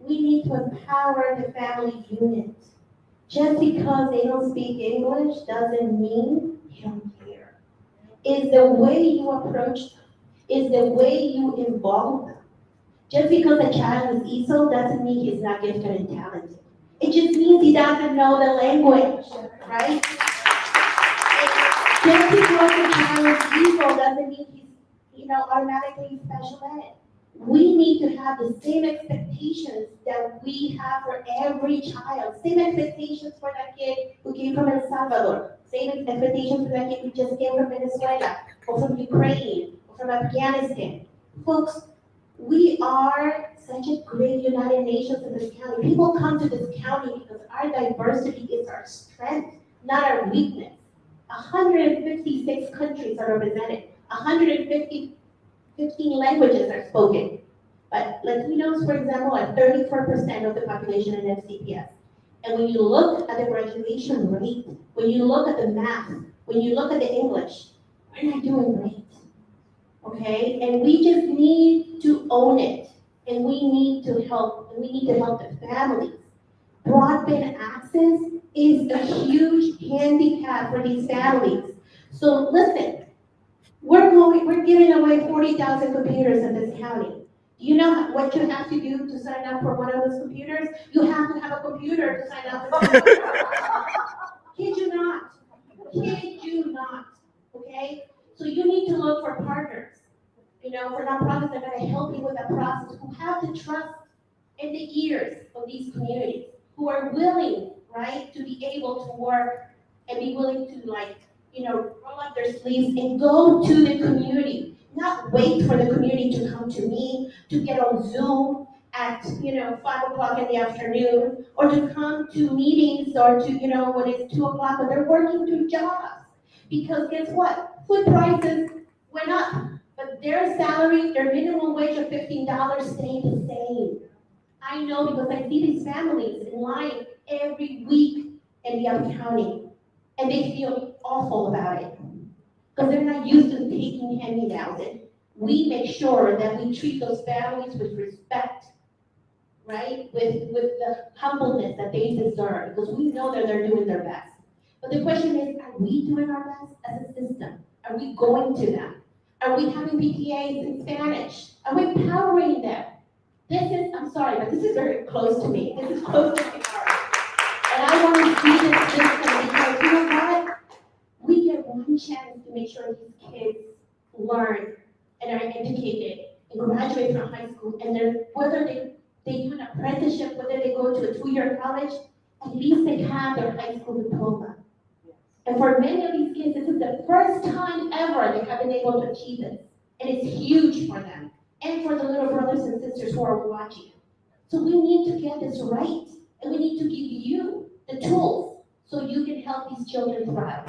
We need to empower the family unit. Just because they don't speak English doesn't mean they don't care. It's the way you approach them. It's the way you involve them. Just because a child is ESOL doesn't mean he's not gifted and talented. It just means he doesn't know the language, right? Just because a child is ESOL doesn't mean he's automatically special ed. We need to have the same expectations that we have for every child. Same expectations for that kid who came from El Salvador. Same expectations for that kid who just came from Venezuela, or from Ukraine, or from Afghanistan. Folks, we are such a great United Nations in this county. People come to this county because our diversity is our strength, not our weakness. 156 countries are represented. 15 languages are spoken. But Latinos, for example, are 34% of the population in MCPS. And when you look at the graduation rate, when you look at the math, when you look at the English, we're not doing great. Okay? And we just need to own it. And we need to help the families. Broadband access is a huge handicap for these families. So listen, we're giving away 40,000 computers in this county. Do you know what you have to do to sign up for one of those computers? You have to have a computer to sign up for the computer. Kid you not. Kid you not. Okay? in the ears of these communities who are willing, right, to be able to work and be willing to roll up their sleeves and go to the community, not wait for the community to come to me, to get on Zoom at, 5 o'clock in the afternoon, or to come to meetings or to, when it's 2 o'clock, when they're working 2 jobs. Because guess what? Food prices went up, but their salary, their minimum wage of $15 stayed the same. I know because I see these families in line every week in the county, and they feel awful about it because they're not used to taking hand-me-downs. And we make sure that we treat those families with respect, right? With the humbleness that they deserve, because we know that they're doing their best. But the question is, are we doing our best as a system? Are we going to them? Are we having PTAs in Spanish? Are we empowering them? I'm sorry, but this is very close to me. This is close to my heart. And I want to see this system because you know what? We get one chance to make sure these kids learn and are educated and graduate from high school, and then whether they do an apprenticeship, whether they go to a 2-year college, at least they have their high school diploma. And for many of these kids, this is the first time ever they have been able to achieve this. And it's huge for them and for the little brothers and sisters who are watching. So we need to get this right, and we need to give you the tools so you can help these children thrive.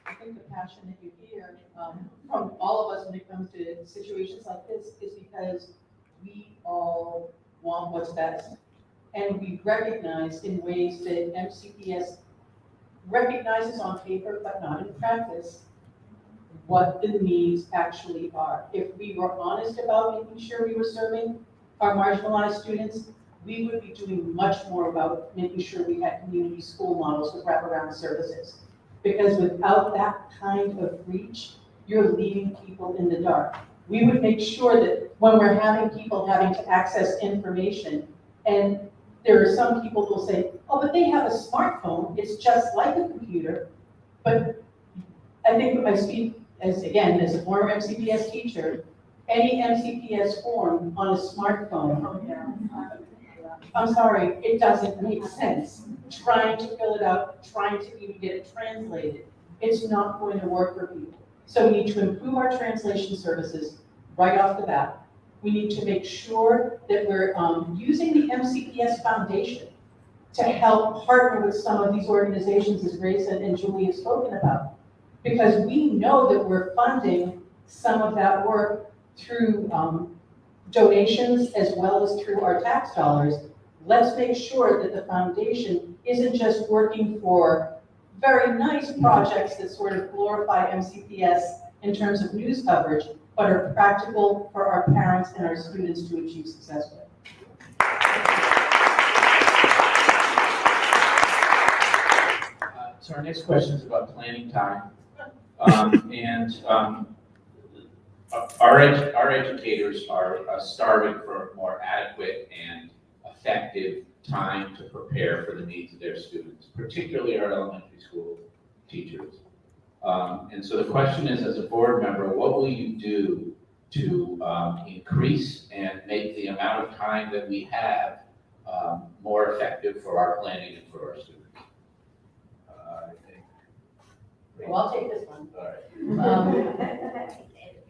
I think the passion that you hear from all of us when it comes to situations like this is because we all want what's best. And we recognize in ways that MCPS recognizes on paper, but not in practice, what the needs actually are. If we were honest about making sure we were serving our marginalized students, we would be doing much more about making sure we had community school models with wraparound services. Because without that kind of reach, you're leaving people in the dark. We would make sure that when we're having people having to access information, and there are some people who will say, oh, but they have a smartphone, it's just like a computer. But I think I speak as a former MCPS teacher, any MCPS form on a smartphone, I'm sorry, it doesn't make sense. Trying to fill it out, trying to even get it translated, it's not going to work for people. So we need to improve our translation services right off the bat. We need to make sure that we're using the MCPS Foundation to help partner with some of these organizations, as Grace and Julie have spoken about. Because we know that we're funding some of that work through donations as well as through our tax dollars. Let's make sure that the foundation isn't just working for very nice projects that sort of glorify MCPS in terms of news coverage, but are practical for our parents and our students to achieve success with. So our next question is about planning time. Our educators are starving for more adequate and effective time to prepare for the needs of their students, particularly our elementary school teachers. And so the question is, as a board member, what will you do to increase and make the amount of time that we have more effective for our planning and for our students? Well, I'll take this one. All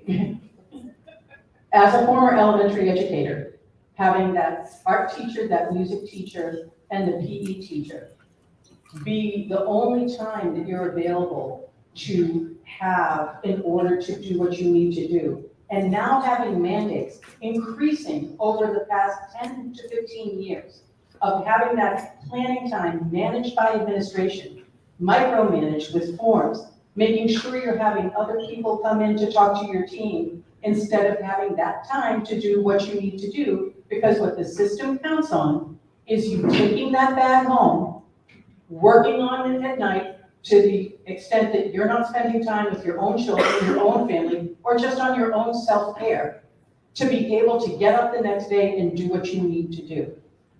right. As a former elementary educator, having that art teacher, that music teacher, and the PE teacher be the only time that you're available to have in order to do what you need to do. And now having mandates increasing over the past 10 to 15 years of having that planning time managed by administration, micromanaged with forms, making sure you're having other people come in to talk to your team instead of having that time to do what you need to do, because what the system counts on is you taking that bag home, working on it at night to the extent that you're not spending time with your own children, your own family, or just on your own self-care, to be able to get up the next day and do what you need to do.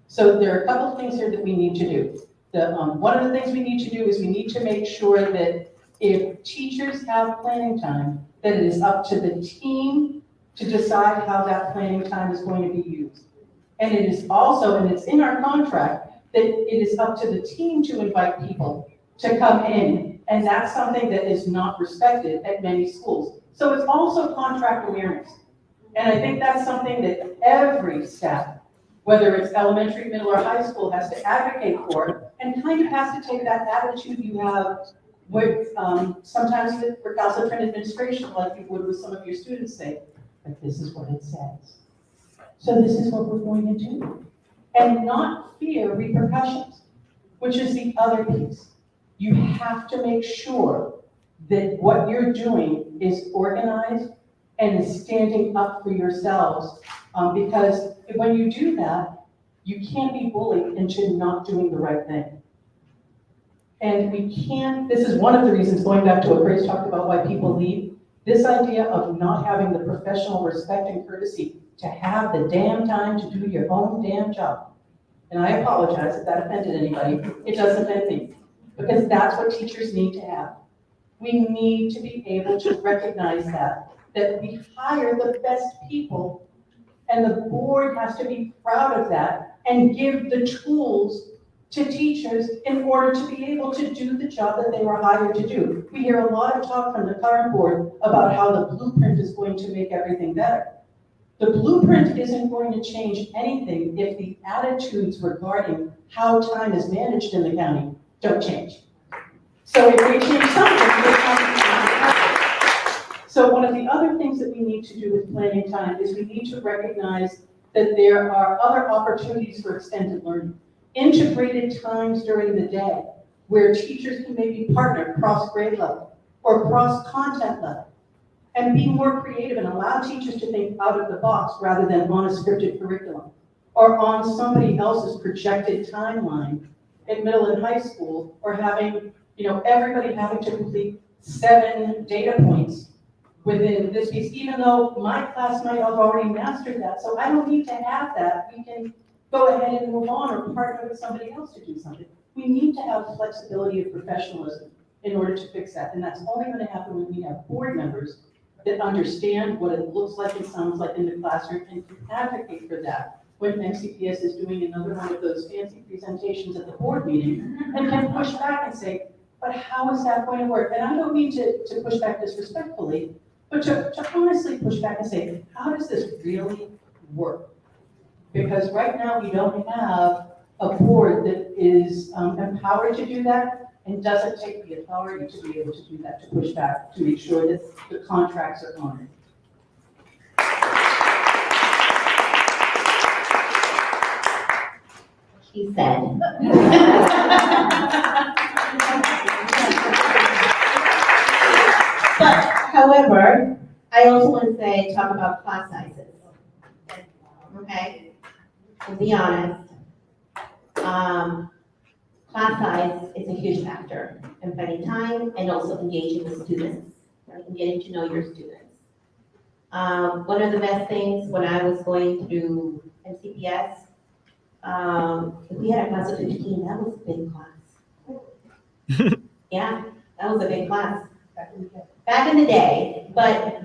So there are a couple of things here that we need to do. One of the things we need to do is we need to make sure that if teachers have planning time, that it is up to the team to decide how that planning time is going to be used. And it is also, and it's in our contract, that it is up to the team to invite people to come in, and that's something that is not respected at many schools. So it's also contract awareness. And I think that's something that every staff, whether it's elementary, middle, or high school, has to advocate for, and kind of has to take that attitude you have with, sometimes with recalcitrant administration, like you would with some of your students say, but this is what it says. So this is what we're going to do. And not fear repercussions, which is the other piece. You have to make sure that what you're doing is organized and is standing up for yourselves. Because when you do that, you can't be bullied into not doing the right thing. And we can't, this is one of the reasons, going back to what Grace talked about, why people leave, this idea of not having the professional respect and courtesy to have the damn time to do your own damn job. And I apologize if that offended anybody. It doesn't offend me, because that's what teachers need to have. We need to be able to recognize that we hire the best people, and the board has to be proud of that and give the tools to teachers in order to be able to do the job that they were hired to do. We hear a lot of talk from the current board about how the blueprint is going to make everything better. The blueprint isn't going to change anything if the attitudes regarding how time is managed in the county don't change. So if we change something, it's not going to happen. So one of the other things that we need to do with planning time is we need to recognize that there are other opportunities for extended learning. Integrated times during the day where teachers can maybe partner cross-grade level or cross-content level, and be more creative and allow teachers to think out of the box rather than on a scripted curriculum or on somebody else's projected timeline in middle and high school, or having, everybody having to complete 7 data points within this piece, even though my class might have already mastered that. So I don't need to have that. We can go ahead and move on or partner with somebody else to do something. We need to have flexibility of professionalism in order to fix that. And that's only going to happen when we have board members that understand what it looks like and sounds like in the classroom and can advocate for that when MCPS is doing another one of those fancy presentations at the board meeting, and can push back and say, but how is that going to work? And I don't mean to push back disrespectfully, but to honestly push back and say, how does this really work? Because right now we don't have a board that is empowered to do that, and doesn't take the authority to be able to do that, to push back, to make sure that the contracts are honored. She said. But, however, I also want to talk about class sizes. Okay? To be honest, class size is a huge factor in spending time and also engaging with students, right? And getting to know your students. One of the best things when I was going through MCPS, if we had a class of 15, that was a big class. Yeah, that was a big class. Back in the day, but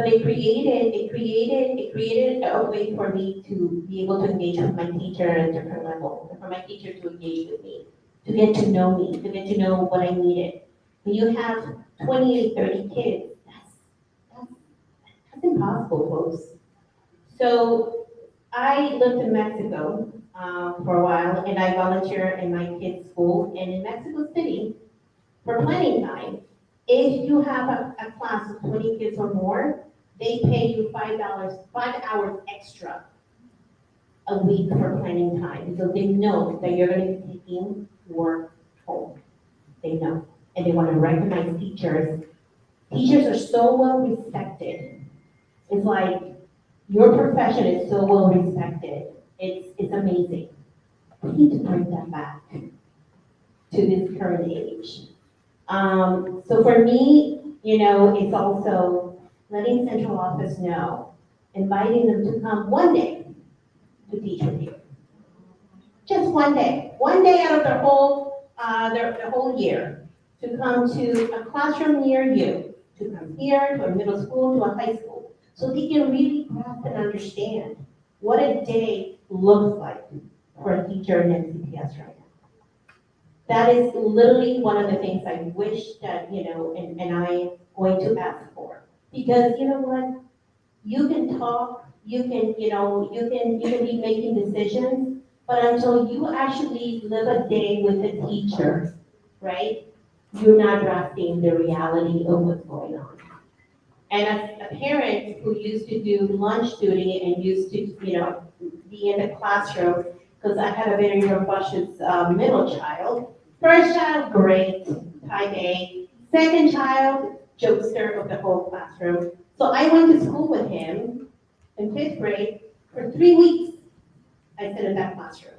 it created a way for me to be able to engage with my teacher at a different level, for my teacher to engage with me, to get to know me, to get to know what I needed. When you have 28, 30 kids, that's impossible, folks. So I lived in Mexico for a while, and I volunteer in my kids' school, and in Mexico City, for planning time, if you have a class of 20 kids or more, they pay you $5 hours extra a week for planning time, because they know that you're going to be taking work home. They know, and they want to recognize teachers. Teachers are so well respected. It's like your profession is so well respected. It's amazing. We need to bring that back to this current age. So for me, it's also letting central office know, inviting them to come one day to teach with you. Just one day out of their whole year, to come to a classroom near you to come here to a middle school to a high school. So they can really grasp and understand what a day looks like for a teacher in MCPS right now. That is literally one of the things I wish that, and I'm going to ask for. Because you know what? You can talk, you can be making decisions, but until you actually live a day with a teacher, right? You're not grasping the reality of what's going on. And as a parent who used to do lunch duty and used to, be in the classroom, because I had a very rambunctious middle child. First child, great, type A. Second child, jokester of the whole classroom. So I went to school with him in 5th grade for 3 weeks. I sat in that classroom.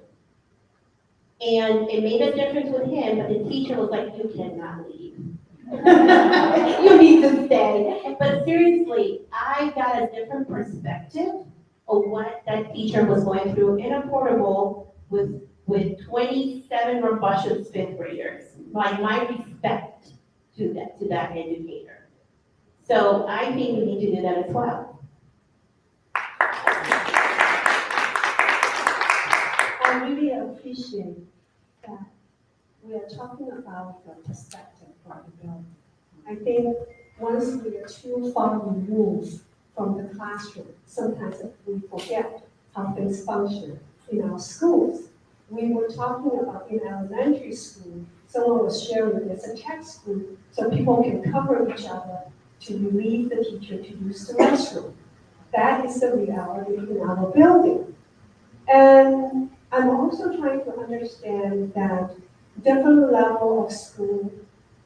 And it made a difference with him, but the teacher was like, you cannot leave. You need to stay. But seriously, I got a different perspective of what that teacher was going through in a portable with 27 rambunctious 5th graders. My respect to that educator. So I think we need to do that as well. I really appreciate that we are talking about the perspective from the building. I think once we are too far removed from the classroom, sometimes we forget how things function in our schools. We were talking about in elementary school, someone was sharing there's a text group so people can cover each other to relieve the teacher to use the restroom. That is the reality in our building. And I'm also trying to understand that different level of school,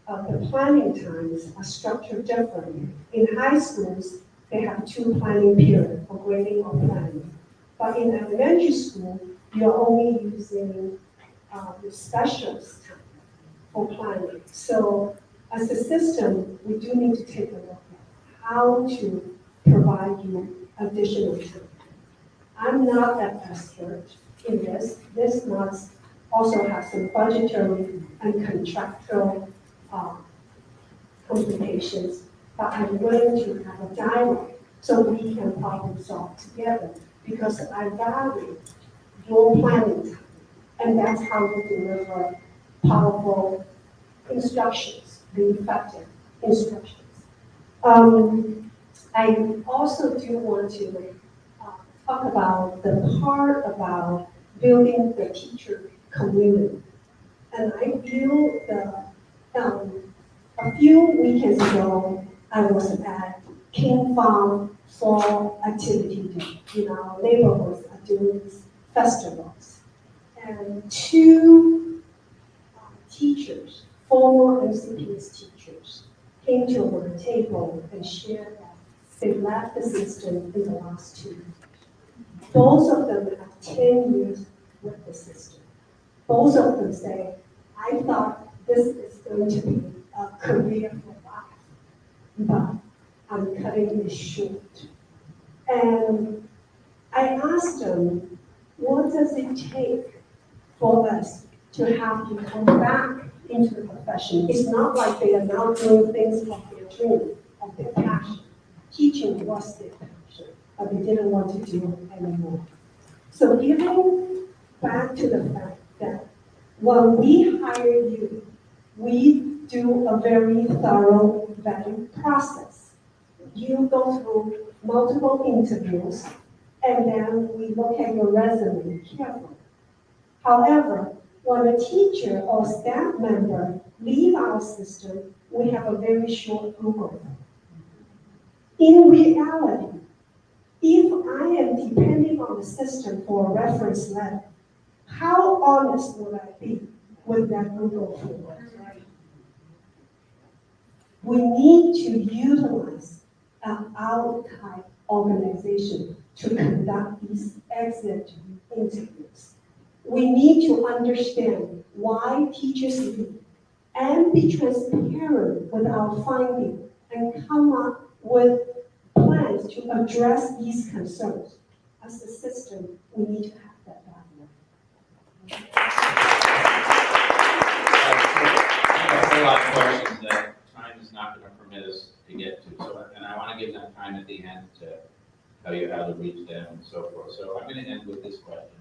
the planning times are structured differently. In high schools, they have 2 planning periods for grading or planning. But in elementary school, you're only using the specialist time for planning. So as a system, we do need to take a look at how to provide you additional time. I'm not an expert in this. This must also have some budgetary and contractual complications, but I'm willing to have a dialogue so we can problem solve together because I value your planning time, and that's how we deliver powerful instructions, the effective instructions. I also do want to talk about the part about building the teacher community. And I feel a few weekends ago, I was at King Farm Fall Activity Day. Our neighborhoods are doing these festivals. And 2 teachers, former MCPS teachers, came to my table and shared that they left the system in the last 2 years. Both of them have 10 years with the system. Both of them say, I thought this is going to be a career for life, but I'm cutting it short. And I asked them, what does it take for us to have you come back into the profession? It's not like they are now doing things of their dream, of their passion. Teaching was their passion, but they didn't want to do it anymore. So giving back to the fact that when we hire you, we do a very thorough vetting process. You go through multiple interviews, and then we look at your resume carefully. However, when a teacher or staff member leave our system, we have a very short Google. In reality, if I am depending on the system for a reference letter, how honest would I be with that Google form? We need to utilize our type organization to conduct these exit interviews. We need to understand why teachers leave and be transparent with our findings and come up with plans to address these concerns. As a system, we need to have that dialogue. I have a whole lot of questions that time is not going to permit us to get to. So, and I want to give them time at the end to tell you how to reach them and so forth. So I'm going to end with this question.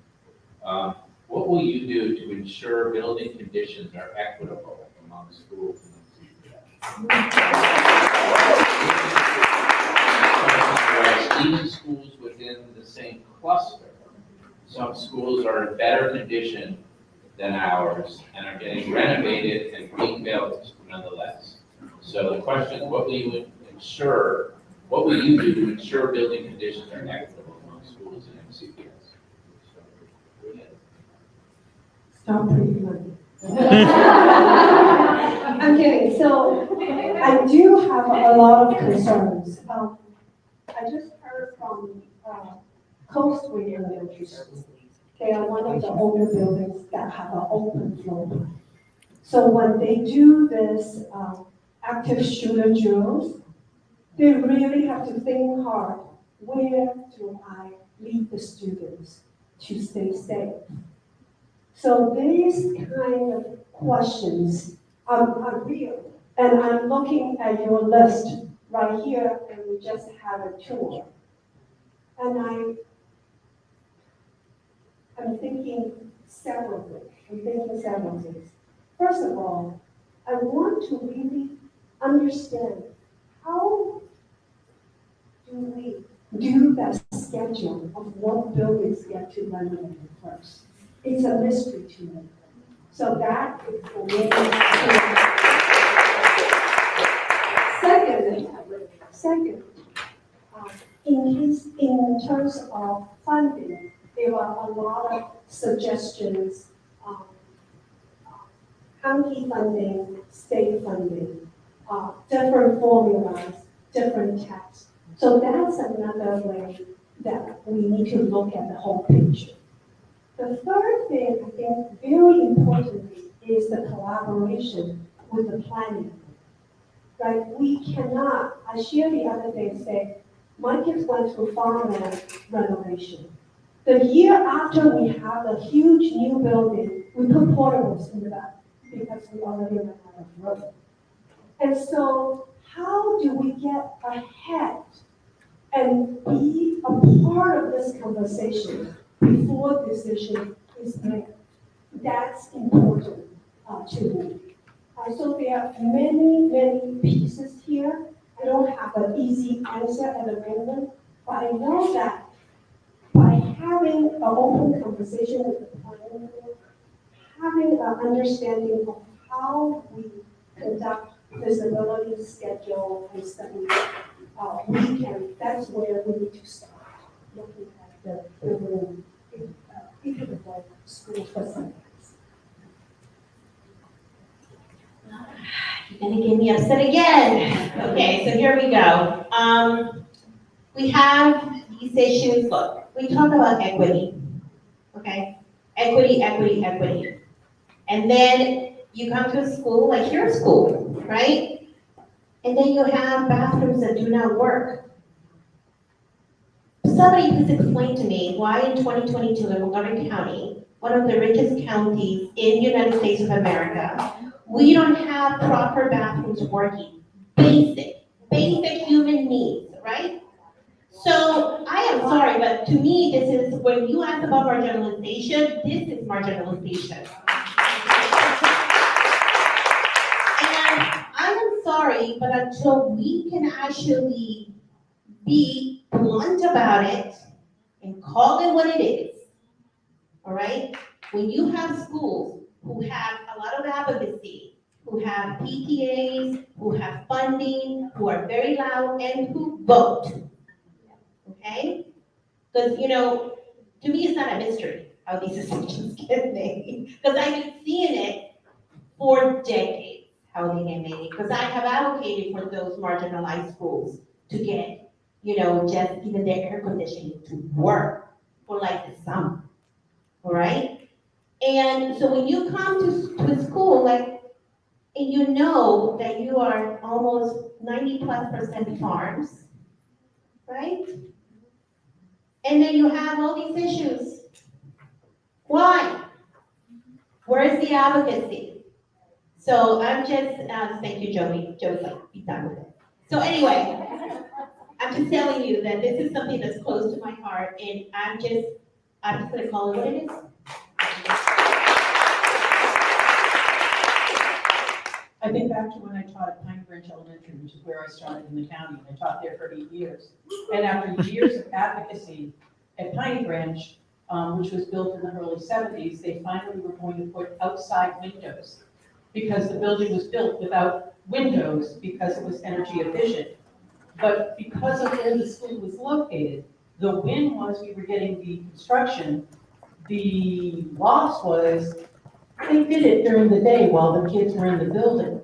What will you do to ensure building conditions are equitable among schools in MCEA? Even schools within the same cluster, some schools are in better condition than ours and are getting renovated and rebuilt nonetheless. So the question is, what will you ensure, what will you do to ensure building conditions are equitable among schools in MCEA? Stop pretty money. I'm kidding. So I do have a lot of concerns. I just heard from Coastway Elementary School. They are one of the older buildings that have an open floor plan. So when they do this active shooter drills, they really have to think hard, where do I lead the students to stay safe? So these kind of questions are real. And I'm looking at your list right here, and we just had a tour. And I'm thinking several things. First of all, I want to really understand how do we do that schedule of what buildings get to renovate first. It's a mystery to me. So that is the way. Second, in terms of funding, there are a lot of suggestions, county funding, state funding, different formulas, different tests. So that's another way that we need to look at the whole picture. The third thing, I think, very importantly, is the collaboration with the planning. Right? We cannot, I shared the other day, say, my kids went through farmland renovation. The year after we have a huge new building, we put portables in the back because we already ran out of room. And so how do we get ahead and be a part of this conversation before decision is made? That's important to me. So there are many pieces here. I don't have an easy answer at the moment, but I know that by having an open conversation with the planning board, having an understanding of how we conduct visibility schedule and study, that's where we need to start looking at the room, equitable school facilities. You're gonna get me upset again. Okay, so here we go. We have these issues. Look, we talk about equity. Okay, equity. And then you come to a school like your school, right? And then you have bathrooms that do not work. Somebody please explain to me why in 2022 in Montgomery County, one of the richest counties in the United States of America, we don't have proper bathrooms working. Basic human needs, right? So I am sorry, but to me, this is, when you ask about marginalization, this is marginalization. And I am sorry, but until we can actually be blunt about it and call it what it is, all right? When you have schools who have a lot of advocacy, who have PTAs, who have funding, who are very loud, and who vote, okay? Because, to me, it's not a mystery how these decisions get made, because I've been seeing it for decades, how they get made, because I have advocated for those marginalized schools to get, just even their air conditioning to work for like the summer, all right? And so when you come to a school, like, and you know that you are almost 90+% farms, right? And then you have all these issues. Why? Where's the advocacy? So I'm just, thank you, Joey. Joey's like, be done with it. So anyway, I'm just telling you that this is something that's close to my heart, and I'm just gonna call it what it is. I think back to when I taught at Pine Branch Elementary, which is where I started in the county, and I taught there for 8 years. And after years of advocacy at Pine Branch, which was built in the early 70s, they finally were going to put outside windows because the building was built without windows because it was energy efficient. But because of where the school was located, the win was we were getting the construction. The loss was they did it during the day while the kids were in the building.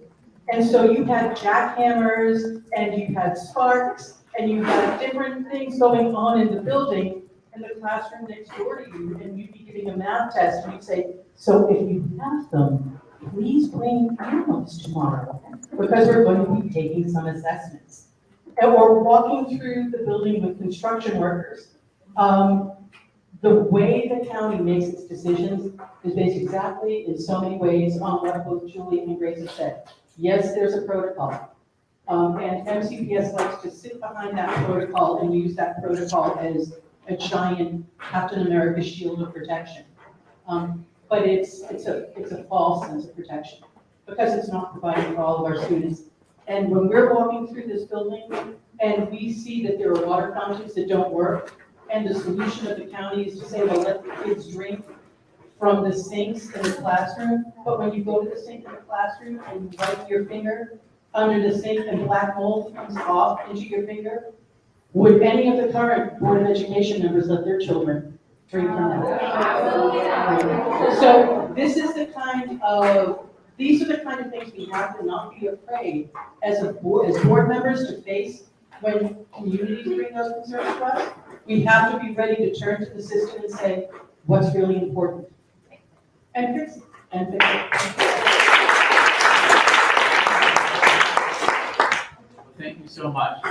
And so you had jackhammers and you had sparks and you had different things going on in the building in the classroom next door to you, and you'd be giving a math test and you'd say, so if you have them, please bring your notes tomorrow because we're going to be taking some assessments. Or walking through the building with construction workers. The way the county makes its decisions is based exactly in so many ways on what both Julie and Grace have said. Yes, there's a protocol. And MCPS likes to sit behind that protocol and use that protocol as a giant Captain America shield of protection. But it's a false sense of protection because it's not provided for all of our students. And when we're walking through this building and we see that there are water fountains that don't work, and the solution of the county is to say, well, let the kids drink from the sinks in the classroom, but when you go to the sink in the classroom and you wipe your finger under the sink and black mold comes off into your finger, would any of the current Board of Education members let their children drink from that? So this is the kind of, these are the kind of things we have to not be afraid as board members to face when communities bring those concerns to us. We have to be ready to turn to the system and say, what's really important? And fix it, and fix it. Thank you so much.